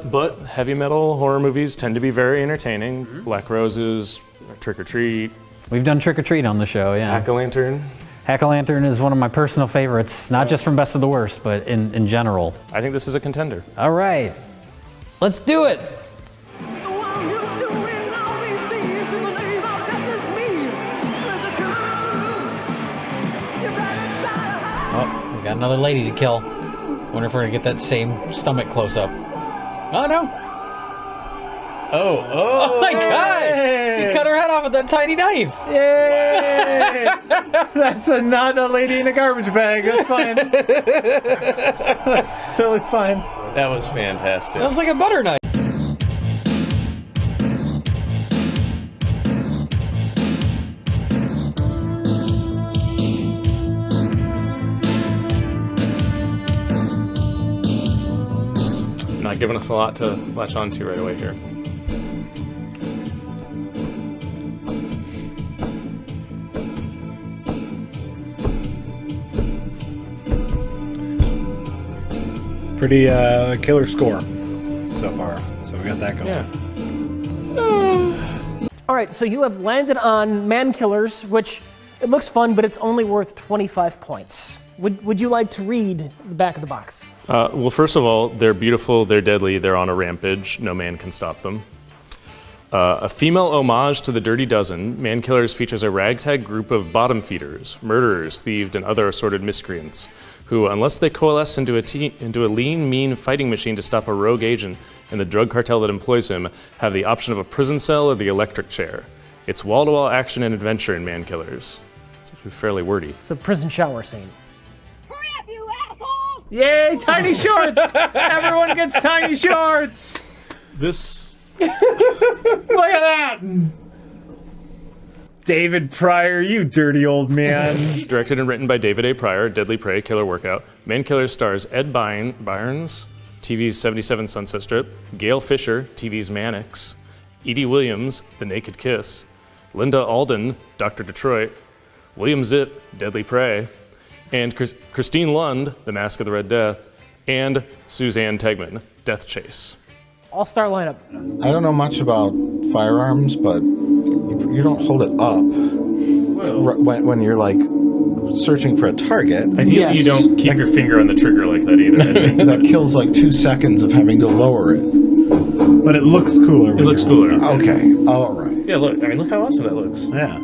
but heavy metal horror movies tend to be very entertaining. Black Roses, Trick or Treat. We've done Trick or Treat on the show, yeah. Hack-O-Lantern. Hack-O-Lantern is one of my personal favorites, not just from Best of the Worst, but in general. I think this is a contender. All right, let's do it. Oh, we got another lady to kill. Wonder if we're gonna get that same stomach close up. Oh no! Oh my God! He cut her head off with that tiny knife. Yay! That's not a lady in a garbage bag. That's fine. That's totally fine. That was fantastic. That was like a butter knife. Not giving us a lot to latch onto right away here. Pretty killer score so far. So we got that going. Yeah. All right, so you have landed on Man Killers, which it looks fun, but it's only worth 25 points. Would you like to read the back of the box? Well, first of all, they're beautiful, they're deadly, they're on a rampage. No man can stop them. A female homage to the Dirty Dozen, Man Killers features a ragtag group of bottom feeders, murderers, thieves, and other assorted miscreants, who, unless they coalesce into a lean, mean fighting machine to stop a rogue agent and the drug cartel that employs him, have the option of a prison cell or the electric chair. It's wall-to-wall action and adventure in Man Killers. It's actually fairly wordy. It's a prison shower scene. Yay, tiny shorts! Everyone gets tiny shorts! This... Look at that! David Pryor, you dirty old man. Directed and written by David A. Pryor, Deadly Prey, Killer Workout. Man Killers stars Ed Byrnes, TV's 77 Sunset Strip, Gail Fisher, TV's Mannix, Edie Williams, The Naked Kiss, Linda Alden, Dr. Detroit, William Zip, Deadly Prey, and Christine Lund, The Mask of the Red Death, and Suzanne Tegman, Death Chase. All-star lineup. I don't know much about firearms, but you don't hold it up when you're like searching for a target. Ideally, you don't keep your finger on the trigger like that either. That kills like 2 seconds of having to lower it. But it looks cooler. It looks cooler. Okay, all right. Yeah, look. I mean, look how awesome that looks. Yeah.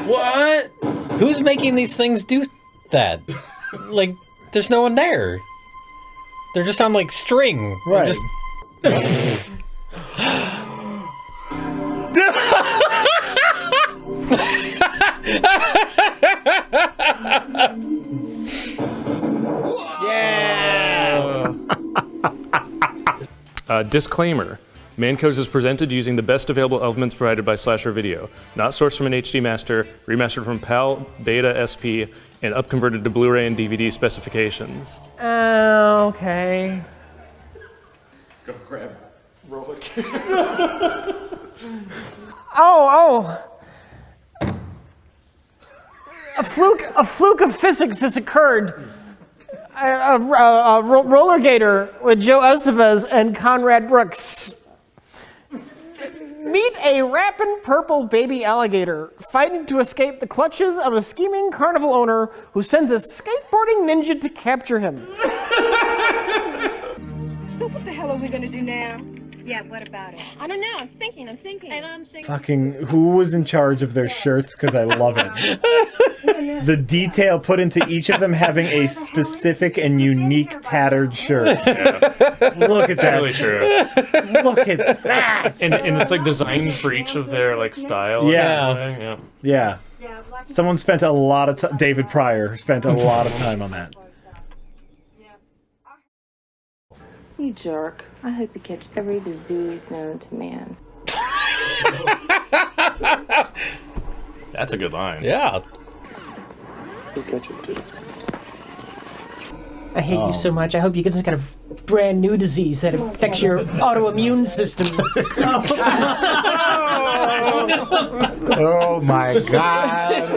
What? Who's making these things do that? Like, there's no one there. They're just on like string. Right. Just... Yeah. Disclaimer. Man Killers is presented using the best available elements provided by Slasher Video, not sourced from an HD master, remastered from PAL, Beta, SP, and upconverted to Blu-ray and DVD specifications. Okay. Go grab roller. Oh. A fluke of physics has occurred. A roller gator with Joe Estevez and Conrad Brooks. Meet a rapid purple baby alligator fighting to escape the clutches of a scheming carnival owner who sends a skateboarding ninja to capture him. So what the hell are we gonna do now? Yeah, what about it? I don't know. I'm thinking. And I'm thinking. Fucking who was in charge of their shirts? Because I love it. The detail put into each of them having a specific and unique tattered shirt. Yeah. Look at that. Really true. Look at that. And it's like designed for each of their like style. Yeah. Someone spent a lot of time. David Pryor spent a lot of time on that. You jerk. I hope you catch every disease known to man. That's a good line. Yeah. He'll catch it too. I hate you so much. I hope you get some kind of brand new disease that affects your autoimmune system. Oh my God.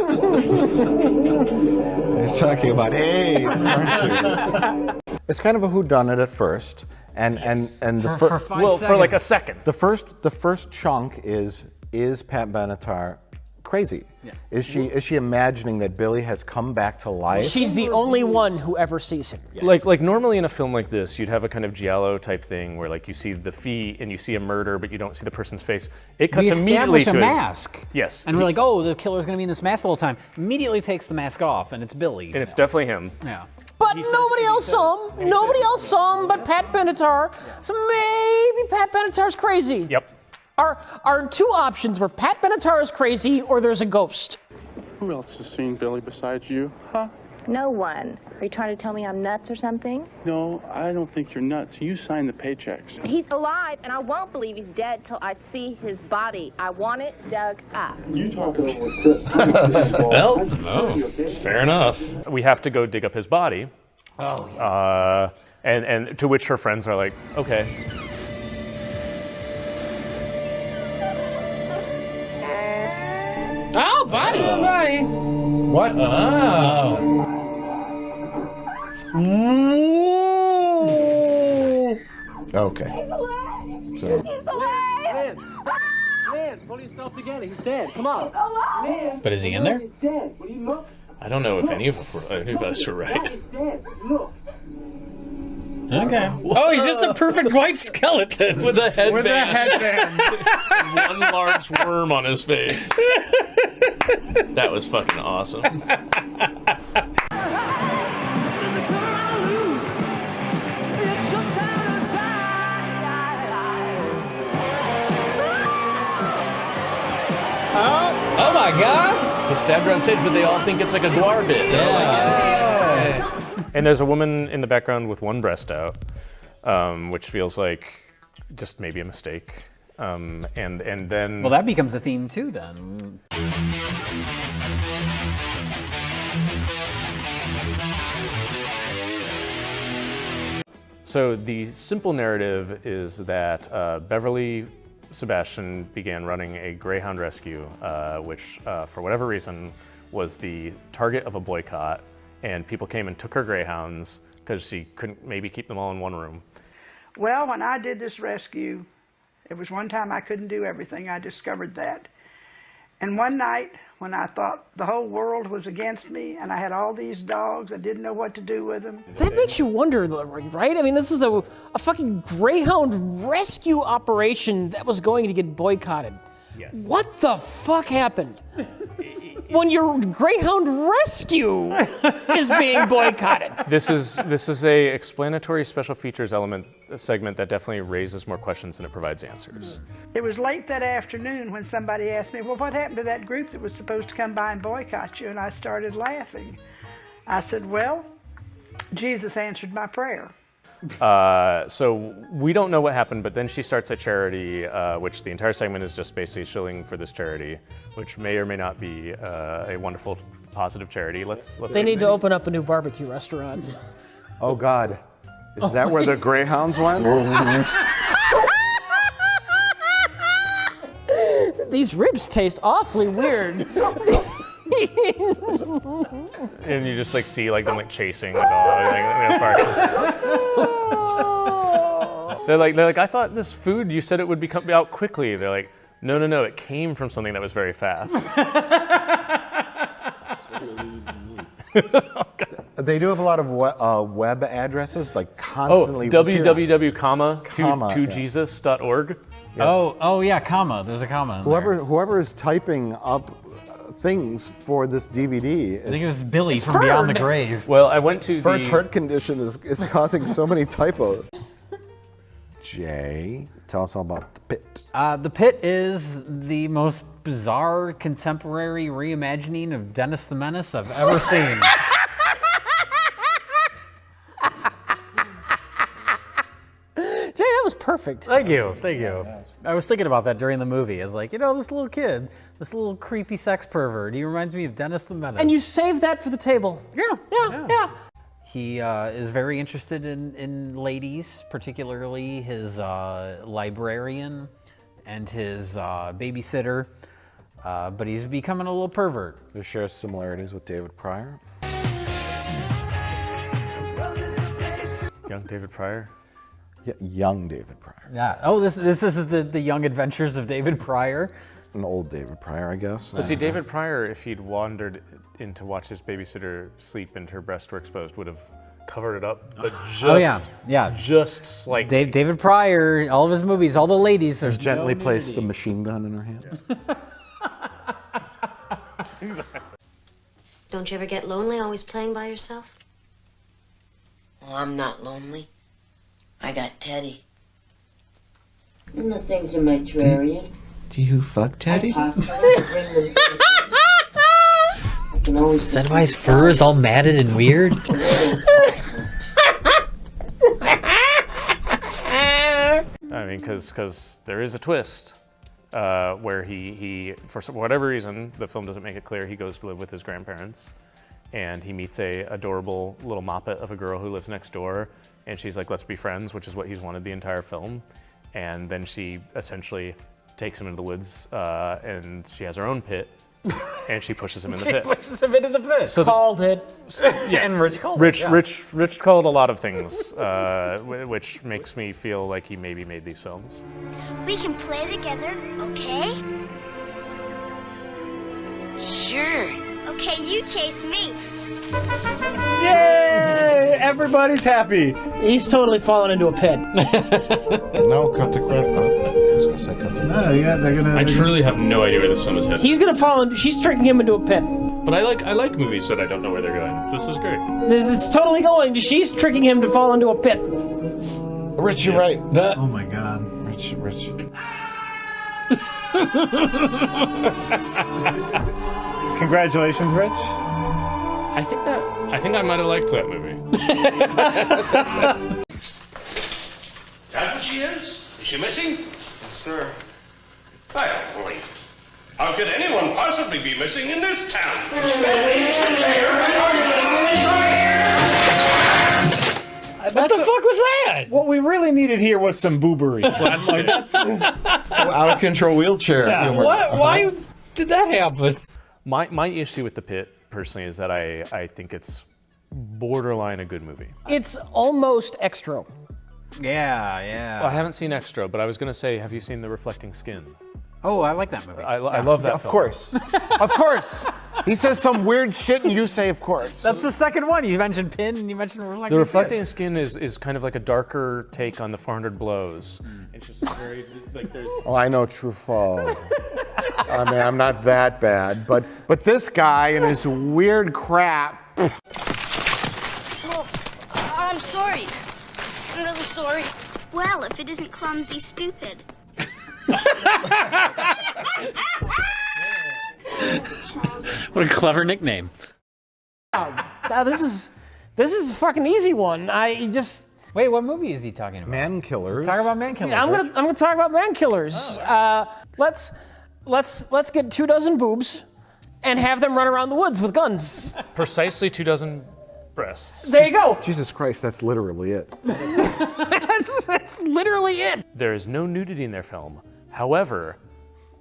You're talking about AIDS, aren't you? It's kind of a whodunit at first. And the For 5 seconds. for like a second. The first chunk is Pat Benatar crazy? Yeah. Is she imagining that Billy has come back to life? She's the only one who ever sees him. Yeah. Like normally in a film like this, you'd have a kind of giallo type thing where like you see the fee and you see a murder, but you don't see the person's face. It cuts we immediately establish to a mask. Yes. And we're like, oh, the killer's going to be in this mask the whole time. Immediately takes the mask off, and it's Billy. And it's definitely him. Yeah. But nobody else saw him. Nobody else saw him but Pat Benatar. So maybe Pat Benatar's crazy. Yep. Our two options were Pat Benatar is crazy or there's a ghost. Who else has seen Billy besides you? Huh? No one. Are you trying to tell me I'm nuts or something? No, I don't think you're nuts. You signed the paychecks. He's alive, and I won't believe he's dead till I see his body. I want it dug up. You talk over with Chris. Well, no. Fair enough. We have to go dig up his body. Oh. Yeah. And to which her friends are like, okay. Oh, body. Body. What? Oh. Okay. So. Lynn, pull yourself together. He's dead. Come on. Lynn, But is he in there? he's dead. Will you look? I don't know if any of us are right. He's dead. Look. Okay. Oh, he's just a perfect white skeleton. With a headband. With a headband. One large worm on his face. That was fucking awesome. Oh my God! He stabbed her on stage, but they all think it's like a Guar bit. Yeah. And there's a woman in the background with one breast out, which feels like just maybe a mistake. And then... Well, that becomes a theme too, then. So the simple narrative is that Beverly Sebastian began running a Greyhound rescue, which for whatever reason was the target of a boycott, and people came and took her Greyhounds because she couldn't maybe keep them all in one room. Well, when I did this rescue, it was one time I couldn't do everything. I discovered that. And one night when I thought the whole world was against me and I had all these dogs, I didn't know what to do with them. That makes you wonder, right? I mean, this is a fucking Greyhound rescue operation that was going to get boycotted. Yes. What the fuck happened? When your Greyhound rescue is being boycotted. This is a explanatory special features segment that definitely raises more questions than it provides answers. It was late that afternoon when somebody asked me, well, what happened to that group that was supposed to come by and boycott you? And I started laughing. I said, well, Jesus answered my prayer. So we don't know what happened, but then she starts a charity, which the entire segment is just basically shilling for this charity, which may or may not be a wonderful, positive charity. Let's. They need to open up a new barbecue restaurant. Oh God, is that where the Greyhounds went? These ribs taste awfully weird. And you just like see like them like chasing the dog in the park. They're like, I thought this food you said it would come out quickly. They're like, no, it came from something that was very fast. They do have a lot of web addresses, like constantly. www.2jesus.org. Yes. Oh yeah, comma. There's a comma. In Whoever is typing up things for this DVD. I think it was Billy from Beyond the Grave. Well, I went to Ferd's heart condition is causing so many typos. Jay, tell us all about The Pit. The Pit is the most bizarre contemporary reimagining of Dennis the Menace I've ever seen. perfect. Thank you. I was thinking about that during the movie. I was like, this little kid, this little creepy sex pervert, he reminds me of Dennis the Menace. And you saved that for the table. Yeah. He is very interested in ladies, particularly his librarian and his babysitter, but he's becoming a little pervert. He shares similarities with David Pryor. Young David Pryor? Yeah, young David Pryor. Yeah. Oh, this is the young adventures of David Pryor. An old David Pryor, I guess. But see, David Pryor, if he'd wandered in to watch his babysitter sleep and her breasts were exposed, would have covered it up, but just, just slightly. David Pryor, all of his movies, all the ladies. There's gently no placed nudity. the machine gun in her hands. Exactly. Don't you ever get lonely always playing by yourself? Well, I'm not lonely. I got Teddy. And the things in my terrarium. Do you fuck Teddy? Is that why his fur is all matted and weird? I mean, because there is a twist where he, for whatever reason, the film doesn't make it clear, he goes to live with his grandparents. And he meets a adorable little moppet of a girl who lives next door, and she's like, let's be friends, which is what he's wanted the entire film. And then she essentially takes him into the woods, and she has her own pit, and she pushes him in the pit. Pushes him into the pit. So called it. Yeah. And Rich called it. Yeah. Rich called a lot of things, which makes me feel like he maybe made these films. We can play together, okay? Sure. Okay, you chase me. Yay! Everybody's happy. He's totally fallen into a pit. No, cut the credit. I was gonna say cut the. No, they're gonna. I truly have no idea where this film is headed. He's gonna fall into. She's tricking him into a pit. But I like movies that I don't know where they're going. This is great. It's totally going. She's tricking him to fall into a pit. Rich, you're right. Oh my God. Rich. Congratulations, Rich. I think I might have liked that movie. That's what she is? Is she missing? Yes, sir. Well, boy. How could anyone possibly be missing in this town? What the fuck was that? What we really needed here was some boobery. Out of control wheelchair. Yeah, humor. why did that happen? My issue with The Pit, personally, is that I think it's borderline a good movie. It's almost extra. Yeah. Well, I haven't seen Extra, but I was going to say, have you seen The Reflecting Skin? Oh, I like that movie. I love that Of film. course. Of course. He says some weird shit and you say, of course. That's the second one. You mentioned Pin and you mentioned Reflecting The Reflecting Skin is kind of like a darker take on the 400 Blows. It's just very, like, there's... Oh, I know Truffaut. I mean, I'm not that bad, but this guy and his weird crap. Oh, I'm sorry. I'm really sorry. Well, if it isn't clumsy, stupid. What a clever nickname. This is a fucking easy one. Wait, what movie is he talking about? Man Killers. Talk about Man Killers. Yeah, I'm gonna talk about Man Killers. Let's get 24 boobs and have them run around the woods with guns. Precisely 24 breasts. There you go. Jesus Christ, that's literally it. That's literally it. There is no nudity in their film. However,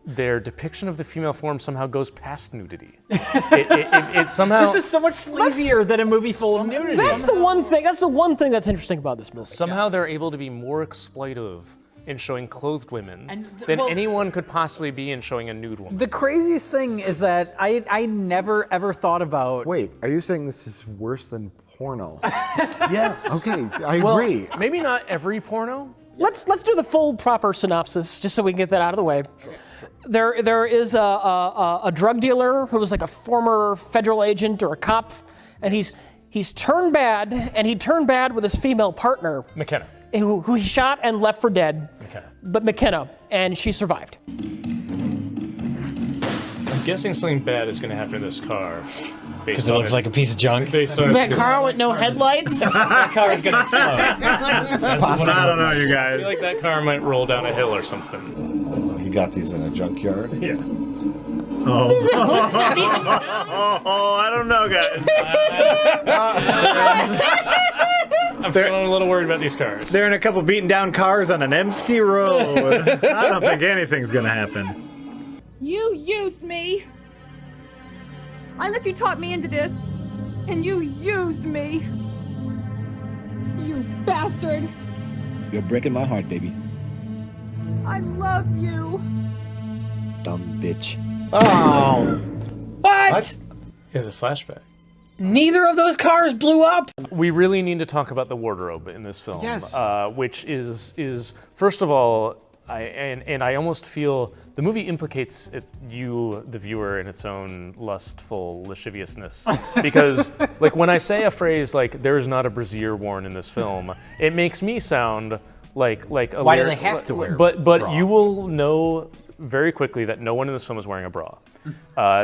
their depiction of the female form somehow goes past nudity. It somehow... This is so much sleazier than a movie full of nudity. That's the one thing that's interesting about this movie. Somehow they're able to be more exploitive in showing clothed women than well, anyone could possibly be in showing a nude woman. The craziest thing is that I never ever thought about... Wait, are you saying this is worse than porno? Yes. Okay, I Well, agree. maybe not every porno. Let's do the full proper synopsis just so we can get that out of the way. There is a drug dealer who was like a former federal agent or a cop, and he's turned bad, and he turned bad with his female partner, McKenna, who he shot and left for dead. McKenna. But McKenna, and she survived. I'm guessing something bad is going to happen to this car. Because it looks like a piece of junk. That car with no headlights? That car is going to explode. I don't know, you guys. I feel like that car might roll down a hill or something. You got these in a junkyard? Yeah. Oh, I don't know, guys. I'm feeling a little worried about these cars. They're in a couple beaten down cars on an empty road. I don't think anything's gonna happen. You used me. I let you talk me into this, and you used me. You bastard. You're breaking my heart, baby. I love you. Dumb bitch. Oh. What? Here's a flashback. Neither of those cars blew up. We really need to talk about the wardrobe in this film, Yes. Which is first of all, I almost feel the movie implicates you, the viewer, in its own lustful lasciviousness. Because, like, when I say a phrase like "there is not a brassiere worn in this film," it makes me sound like a. Why do they have to wear? But bra? you will know very quickly that no one in this film is wearing a bra.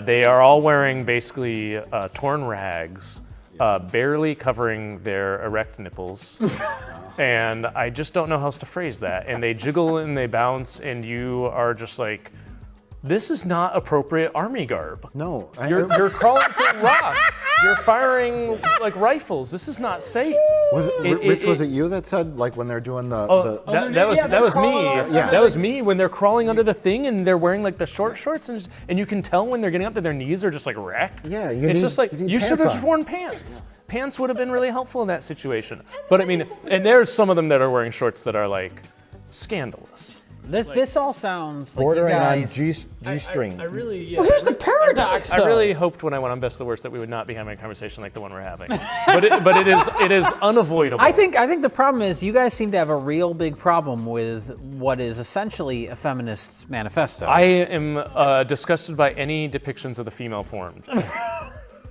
They are all wearing basically torn rags, barely covering their erect nipples. And I just don't know how else to phrase that. And they jiggle and they bounce, and you are just like, this is not appropriate army garb. No. You're crawling through rock. You're firing like rifles. This is not safe. Rich, was it you that said, like, when they're doing that was me. Yeah. That was me when they're crawling under the thing and they're wearing like the short shorts and you can tell when they're getting up that their knees are just like wrecked. Yeah, it's just like you should have pants on. worn pants. Pants would have been really helpful in that situation. But I mean, and there's some of them that are wearing shorts that are like scandalous. This all sounds like Bordering you on guys, G-string. I really, yeah. Well, here's the paradox, I though. really hoped when I went on Best of the Worst that we would not be having a conversation like the one we're having. But it is unavoidable. I think the problem is you guys seem to have a real big problem with what is essentially a feminist's manifesto. I am disgusted by any depictions of the female form.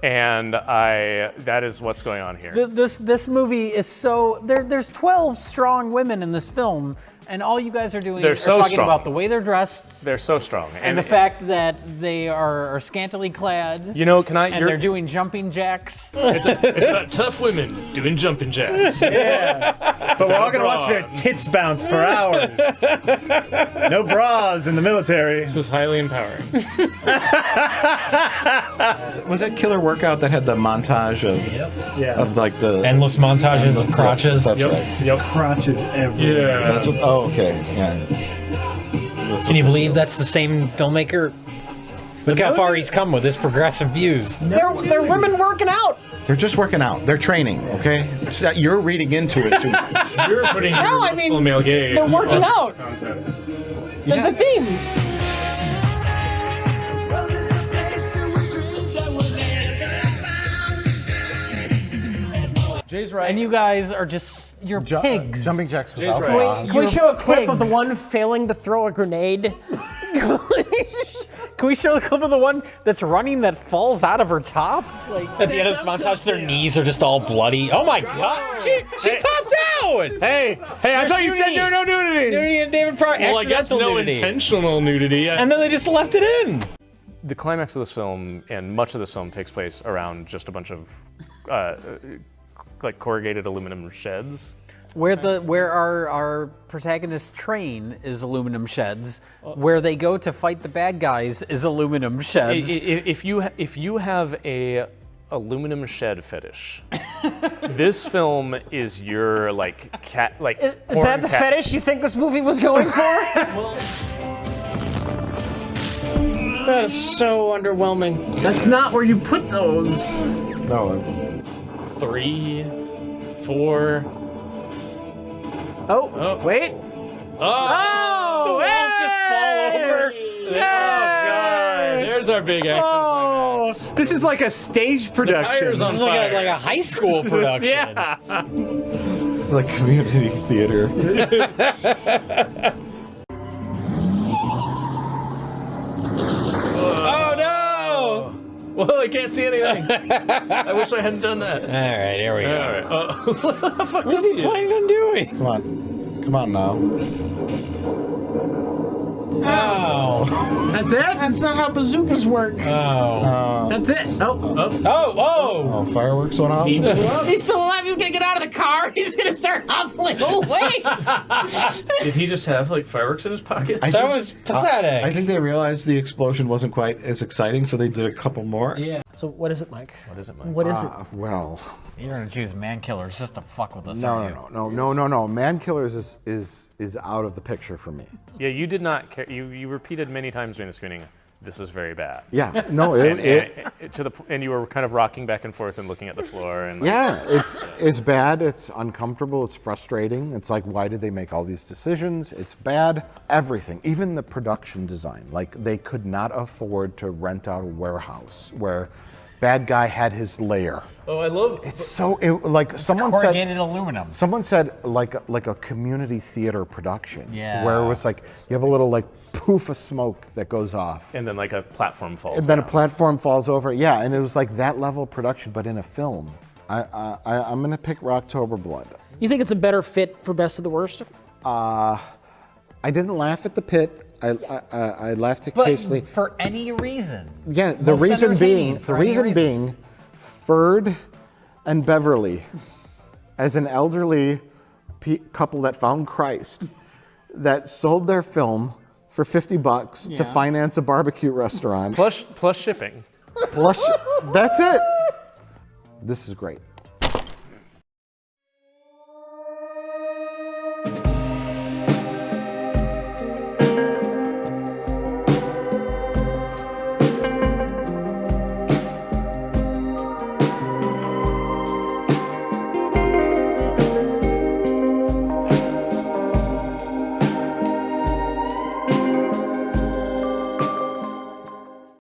And that is what's going on here. This movie is so there's 12 strong women in this film, and all you guys are doing They're are so talking strong. about the way they're dressed. They're so strong, And the fact that they are scantily clad. You know, can I? And they're doing jumping jacks. It's about tough women doing jumping jacks. Yeah. But we're all gonna watch their tits bounce for hours. No bras in the military. This is highly empowering. Was that Killer Workout that had the montage of like the endless montages of crotches? That's right. Yep. Crotches everywhere. Yeah. That's what. Oh, okay. Yeah. Can you believe that's the same filmmaker? Look how far he's come with his progressive views. They're women working out. They're just working out. They're training. Okay. It's not, you're reading into it too much. You're putting No, I mean, male gaze. they're working out. There's a theme. Jay's right. And you guys are just you're pigs. Jumping jacks Jay's without right. bras. Can we show a clip pigs. of the one failing to throw a grenade? Can we show the clip of the one that's running that falls out of her top? Like at the end of this montage, their knees are just all bloody. Oh my god! She popped out! Hey, I thought you said no nudity. Nudity and David Pryor. Well, I guess accidental no nudity. intentional nudity. And then they just left it in. The climax of this film and much of this film takes place around just a bunch of like corrugated aluminum sheds. Where our protagonist's train is aluminum sheds. Where they go to fight the bad guys is aluminum sheds. If you have a aluminum shed fetish, this film is your like cat like. Is that the fetish you think this movie was going for? That is so underwhelming. That's not where you put those. No. 3, 4. Oh, wait. Oh! The walls just fall over. Oh god! There's our big action climax. This is like a stage production. tire's on This is like a high school production. Yeah. Like community theater. Oh no! Well, I can't see anything. I wish I hadn't done that. All right, here we go. All right. What the fuck What is he planning on doing? Come on now. Oh. That's it? That's not how bazookas work. Oh. That's it. Oh, fireworks went off. He's still alive. He's gonna get out of the car. He's gonna start hobbling away. Did he just have like fireworks in his pockets? That was pathetic. I think they realized the explosion wasn't quite as exciting, so they did a couple more. Yeah. So what is it, Mike? What is it, Mike? What is it? Well, You're gonna choose Man Killers just to fuck with us. no. Man Killers is out of the picture for me. Yeah, you did not care. You repeated many times during the screening, this is very bad. Yeah, no, and you were kind of rocking back and forth and looking at the floor. And like, yeah, it's bad. It's uncomfortable. It's frustrating. It's like, why did they make all these decisions? It's bad. Everything, even the production design. Like, they could not afford to rent out a warehouse where bad guy had his lair. Oh, I love it. It's so someone corrugated said aluminum. Someone said like a community theater production. Yeah. Where it was like you have a little like poof of smoke that goes off. And then like a platform falls. And then down. a platform falls over. Yeah, and it was like that level of production, but in a film. I'm gonna pick Rocktober Blood. You think it's a better fit for Best of the Worst? I didn't laugh at the pit. I laughed occasionally. But for any reason. Yeah, the Most reason entertaining being, Ferd and Beverly, as an elderly couple that found Christ, that sold their film for $50 to finance a barbecue restaurant. Plus shipping. That's it. This is great.